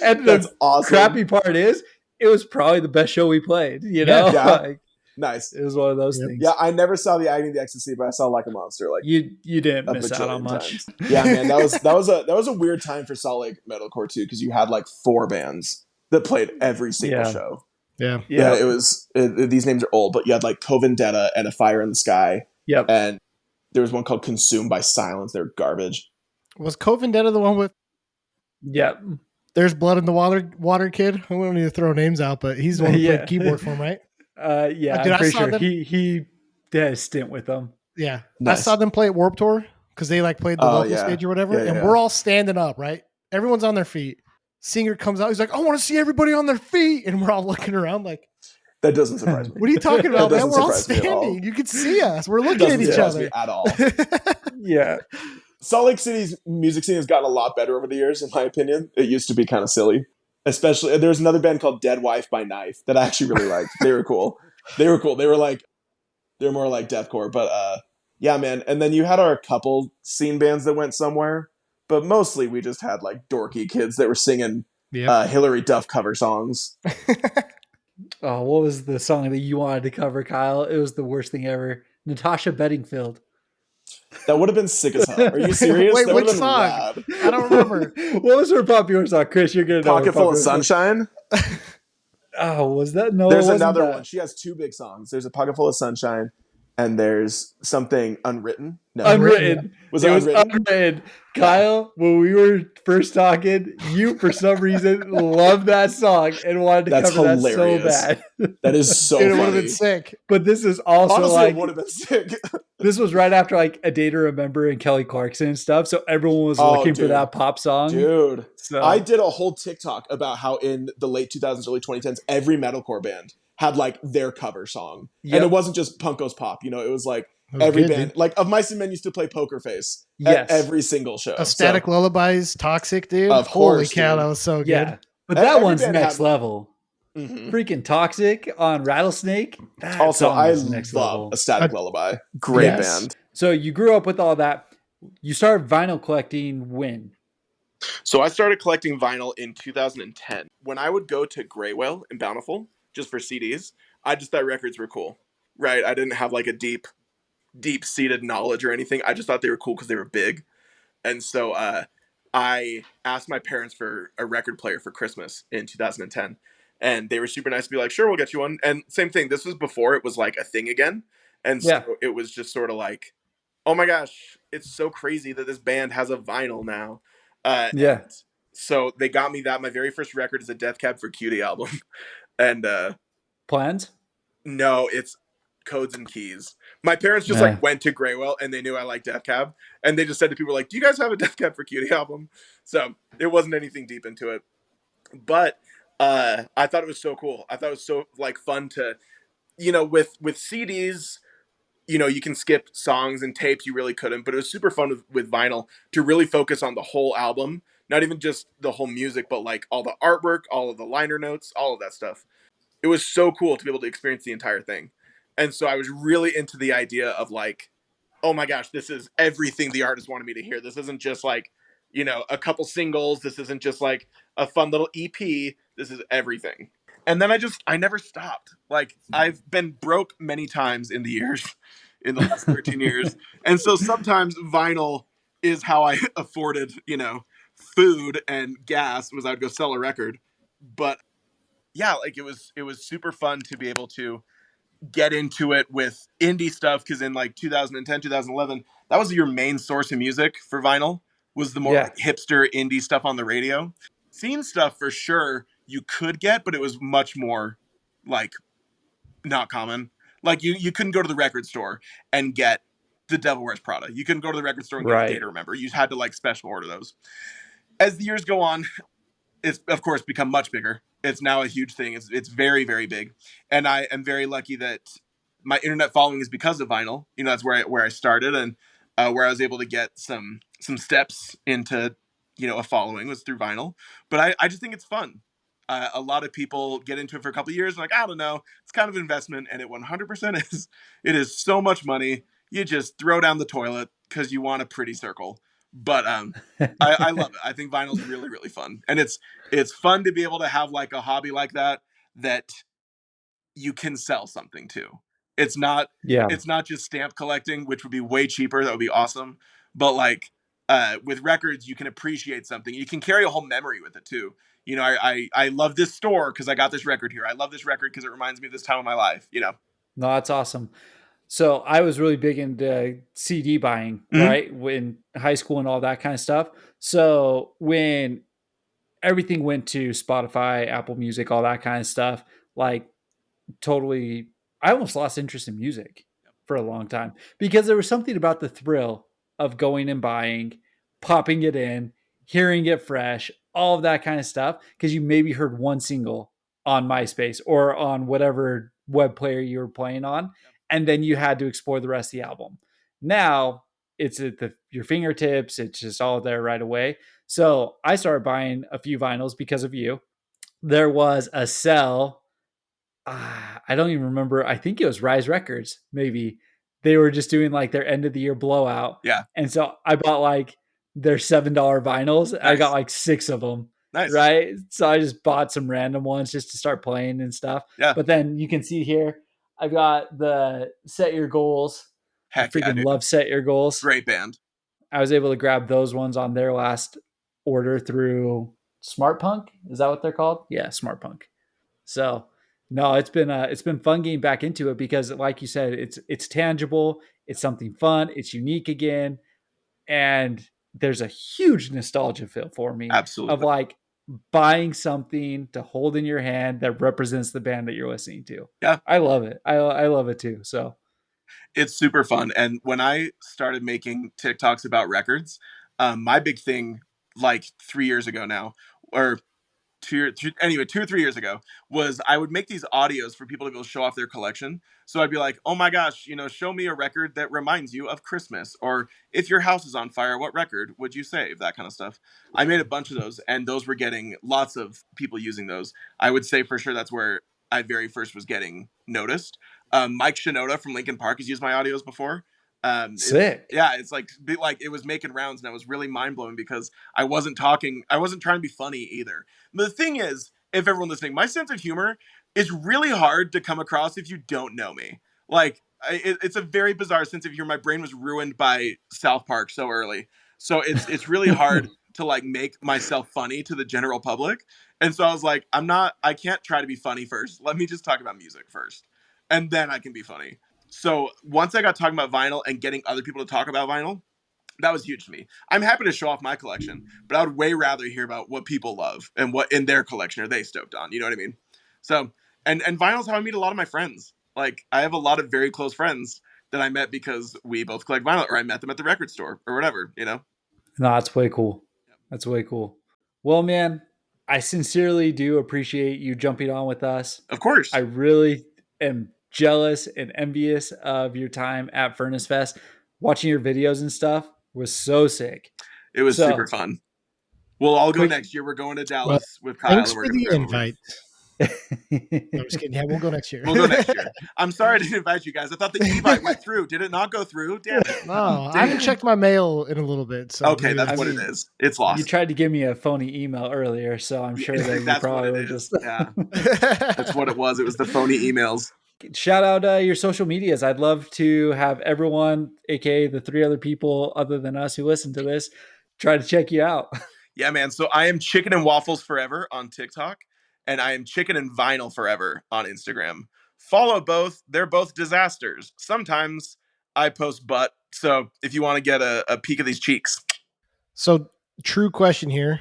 And That's the awesome. crappy part is, it was probably the best show we played. You know, Yeah. Like, Nice. it was one of those things. Yeah, I never saw the Agony and the Ecstasy, but I saw Like a Monster. Like You didn't a miss out on bajillion much. times. Yeah, man, that was a weird time for Salt Lake metalcore too, because you had like 4 bands that played every single show. Yeah. Yeah, these names are old, but you had like Covendetta and A Fire in the Sky. Yep. And there was one called Consumed by Silence. They're garbage. Was Covendetta the one with Yep. There's Blood in the Water Kid? I don't need to throw names out, but he's the one who played keyboard for him, right? Yeah, Dude, I'm pretty saw sure them- he did a stint with them. Yeah. Nice. I saw them play at Warped Tour because they like played the local stage or whatever. Yeah, and yeah. we're all standing up, right? Everyone's on their feet. Singer comes out. He's like, I want to see everybody on their feet. And we're all looking around like, That doesn't surprise me. what are you talking about, That man? doesn't We're all surprise me at all. standing. You can see us. We're It looking at doesn't each surprise other. me at all. Yeah. Salt Lake City's music scene has gotten a lot better over the years, in my opinion. It used to be kind of silly. Especially, there's another band called Dead Wife by Knife that I actually really liked. They were cool. They were more like deathcore, but yeah, man. And then you had our couple scene bands that went somewhere, but mostly we just had like dorky kids that were singing Hillary Duff cover songs. Oh, what was the song that you wanted to cover, Kyle? It was the worst thing ever. Natasha Bedingfield. That would have been sick as hell. Are you serious? Wait, That would which have been song? rad. I don't remember. What was her popular song? Chris, you're going to know. Pocket Full of Sunshine. Oh, was that? No, There's it wasn't another that. one. She has 2 big songs. There's a Pocket Full of Sunshine, and there's something Unwritten. No, Unwritten. Was it it was Unwritten? unwritten. Kyle, when we were first talking, you for some reason loved that song and wanted to That's cover hilarious. that so bad. That is so Dude, it would funny. have been sick. But this is also Honestly, like it would have been sick. this was right after like A Day to Remember and Kelly Clarkson and stuff. So everyone was Oh, looking for dude. that pop song. Dude, So I did a whole TikTok about how in the late 2000s, early 2010s, every metalcore band had like their cover song. Yep. And it wasn't just Punko's Pop, you know, it was like That was every good, band. dude. Like Of Mice and Men used to play Poker Face Yes. at every single show. A Static Lullabies, Toxic, dude. Of Holy course, cow, dude. that was so good. yeah. But Every that one's band next had- level. Mhm. Freaking Toxic on Rattlesnake. That Also, song I is next love level. A Static Lullaby. Great Yes. band. So you grew up with all that. You started vinyl collecting when? So I started collecting vinyl in 2010. When I would go to Graywell in Bountiful, just for CDs, I just thought records were cool, right? I didn't have like a deep-seated knowledge or anything. I just thought they were cool because they were big. And so I asked my parents for a record player for Christmas in 2010. And they were super nice to be like, sure, we'll get you one. And same thing, this was before it was like a thing again. And so it was just sort of like, Oh my gosh, it's so crazy that this band has a vinyl now. Yeah. And so they got me that. My very first record is a Death Cab for Cutie album. And Plans? no, it's Codes and Keys. My parents just Yeah. like went to Graywell and they knew I liked Death Cab. And they just said to people like, "Do you guys have a Death Cab for Cutie album?" So it wasn't anything deep into it. But I thought it was so cool. I thought it was so like fun to, with CDs, you can skip songs, and tapes you really couldn't, but it was super fun with vinyl to really focus on the whole album, not even just the whole music, but like all the artwork, all of the liner notes, all of that stuff. It was so cool to be able to experience the entire thing. And so I was really into the idea of like, oh my gosh, this is everything the artist wanted me to hear. This isn't just like, a couple singles. This isn't just like a fun little EP. This is everything. And then I never stopped. Like, I've been broke many times in the years, in the last 13 years. And so sometimes vinyl is how I afforded, food and gas, was I'd go sell a record. But yeah, like it was super fun to be able to get into it with indie stuff, because in like 2010, 2011, that was your main source of music for vinyl, was the more Yeah. like hipster indie stuff on the radio. Scene stuff for sure you could get, but it was much more like not common. Like you couldn't go to the record store and get The Devil Wears Prada. You couldn't go to the record store and get A Day Right. to Remember. You had to like special order those. As the years go on, it's of course become much bigger. It's now a huge thing. It's very, very big, and I am very lucky that my internet following is because of vinyl. That's where I started, and where I was able to get some steps into a following was through vinyl. But I just think it's fun. A lot of people get into it for a couple of years, and like, I don't know, it's kind of an investment, and it 100% is. It is so much money. You just throw down the toilet because you want a pretty circle. But I love it. I think vinyl's really, really fun, and it's fun to be able to have like a hobby like that you can sell something to. It's not Yeah. it's not just stamp collecting, which would be way cheaper. That would be awesome. But like with records, you can appreciate something. You can carry a whole memory with it too. I love this store because I got this record here. I love this record because it reminds me of this time of my life. No, that's awesome. So I was really big into CD buying, Mhm. right? When high school and all that kind of stuff. So when everything went to Spotify, Apple Music, all that kind of stuff, like totally, I almost lost interest in music for a long time because there was something about the thrill of going and buying, popping it in, hearing it fresh, all of that kind of stuff. Because you maybe heard one single on MySpace or on whatever web player you were playing on, and then you had to explore the rest of the album. Now it's at your fingertips, it's just all there right away. So I started buying a few vinyls because of you. There was a sell, I don't even remember. I think it was Rise Records. Maybe they were just doing like their end of the year blowout, Yeah. and so I bought like their $7 vinyls. I got Nice. like 6 of them. Nice. Right, so I just bought some random ones just to start playing and stuff. Yeah. But then you can see here, I've got the Set Your Goals. I Heck yeah, freaking dude. love Set Your Goals. Great band. I was able to grab those ones on their last order through Smart Punk. Is that what they're called? Yeah, Smart Punk. So no, it's been fun getting back into it because, like you said, it's tangible, it's something fun, it's unique again, and there's a huge nostalgia feel for me of Absolutely. like buying something to hold in your hand that represents the band that you're listening to. Yeah. I love it. I love it too. So It's super fun. And when I started making TikToks about records, my big thing, like 3 years ago now, or anyway, 2 or 3 years ago, was I would make these audios for people to be able to show off their collection. So I'd be like, oh my gosh, show me a record that reminds you of Christmas, or if your house is on fire, what record would you save? That kind of stuff. I made a bunch of those, and those were getting lots of people using those. I would say for sure that's where I very first was getting noticed. Mike Shinoda from Linkin Park has used my audios before. sick. It's like it was making rounds, and it was really mind blowing because I wasn't trying to be funny either. But the thing is, if everyone listening, my sense of humor is really hard to come across if you don't know me. Like, it's a very bizarre sense of humor. My brain was ruined by South Park so early, so it's really hard to like make myself funny to the general public. And so I was like, I can't try to be funny first. Let me just talk about music first, and then I can be funny. So once I got talking about vinyl and getting other people to talk about vinyl, that was huge to me. I'm happy to show off my collection, but I would way rather hear about what people love and what in their collection are they stoked on. You know what I mean? So, and vinyl's how I meet a lot of my friends. Like, I have a lot of very close friends that I met because we both collect vinyl, or I met them at the record store or whatever, you know? No, that's way cool. That's way cool. Well, man, I sincerely do appreciate you jumping on with us. Of course. I really am jealous and envious of your time at Furnace Fest. Watching your videos and stuff was so sick. It was So- super fun. We'll all go Quick- next year. We're going to Dallas with Kyle. Thanks and we're for gonna the go over. invite. No, I'm just kidding. Yeah, we'll go next year. We'll go next year. I'm sorry I didn't invite you guys. I thought the invite went through. Did it not go through? Damn it. No, I haven't checked my mail in a little bit. So Okay, maybe that's what it is. It's lost. You tried to give me a phony email earlier, so I'm sure that you That's what probably it were is. just Yeah, that's what it was. It was the phony emails. shout out your social medias. I'd love to have everyone, aka the 3 other people other than us who listen to this, try to check you out. Yeah, man. So I am Chicken and Waffles Forever on TikTok, and I am Chicken and Vinyl Forever on Instagram. Follow both. They're both disasters. Sometimes I post butt. So if you want to get a peek of these cheeks, So, true question here: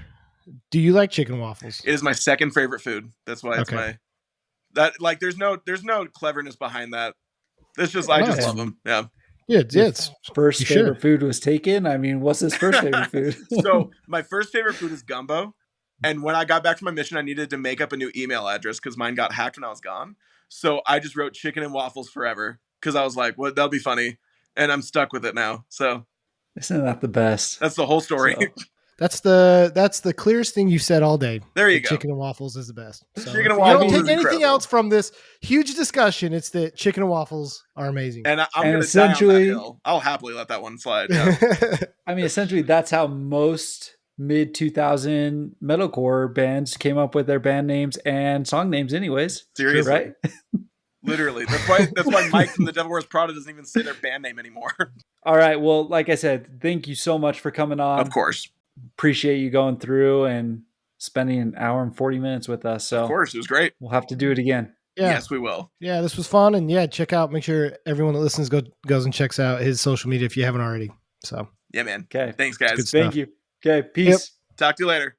do you like chicken waffles? it is my second favorite food. That's why it's Okay. like there's no cleverness behind that. It's just I just Nice. love them. Yeah. Yeah, it's First You favorite should. food was taken. I mean, what's his first favorite food? So my first favorite food is gumbo. And when I got back from my mission, I needed to make up a new email address because mine got hacked when I was gone. So I just wrote Chicken and Waffles Forever because I was like, well, that'll be funny. And I'm stuck with it now. So Isn't that the best? that's the whole story. So- that's the clearest thing you said all day. There you that go. chicken and waffles is the best. So Chicken if and you waffles don't take is anything incredible. else from this huge discussion. It's that chicken and waffles are amazing. And I'm And going to die on that essentially- hill. I'll happily let that one slide. Yeah. I mean, essentially, that's how most mid 2000 metalcore bands came up with their band names and song names, anyways. Seriously. Right? Literally. That's why Mike from the Devil Wears Prada doesn't even say their band name anymore. All right. Well, like I said, thank you so much for coming on. Of course. Appreciate you going through and spending an hour and 40 minutes with us. So Of course. It was great. we'll have to do it again. Yeah, Yes, we will. yeah, this was fun, and yeah, make sure everyone that listens goes and checks out his social media if you haven't already. So Yeah, man. Okay. Thanks, guys. good stuff. Thank you. Okay. Peace. Yep. Talk to you later.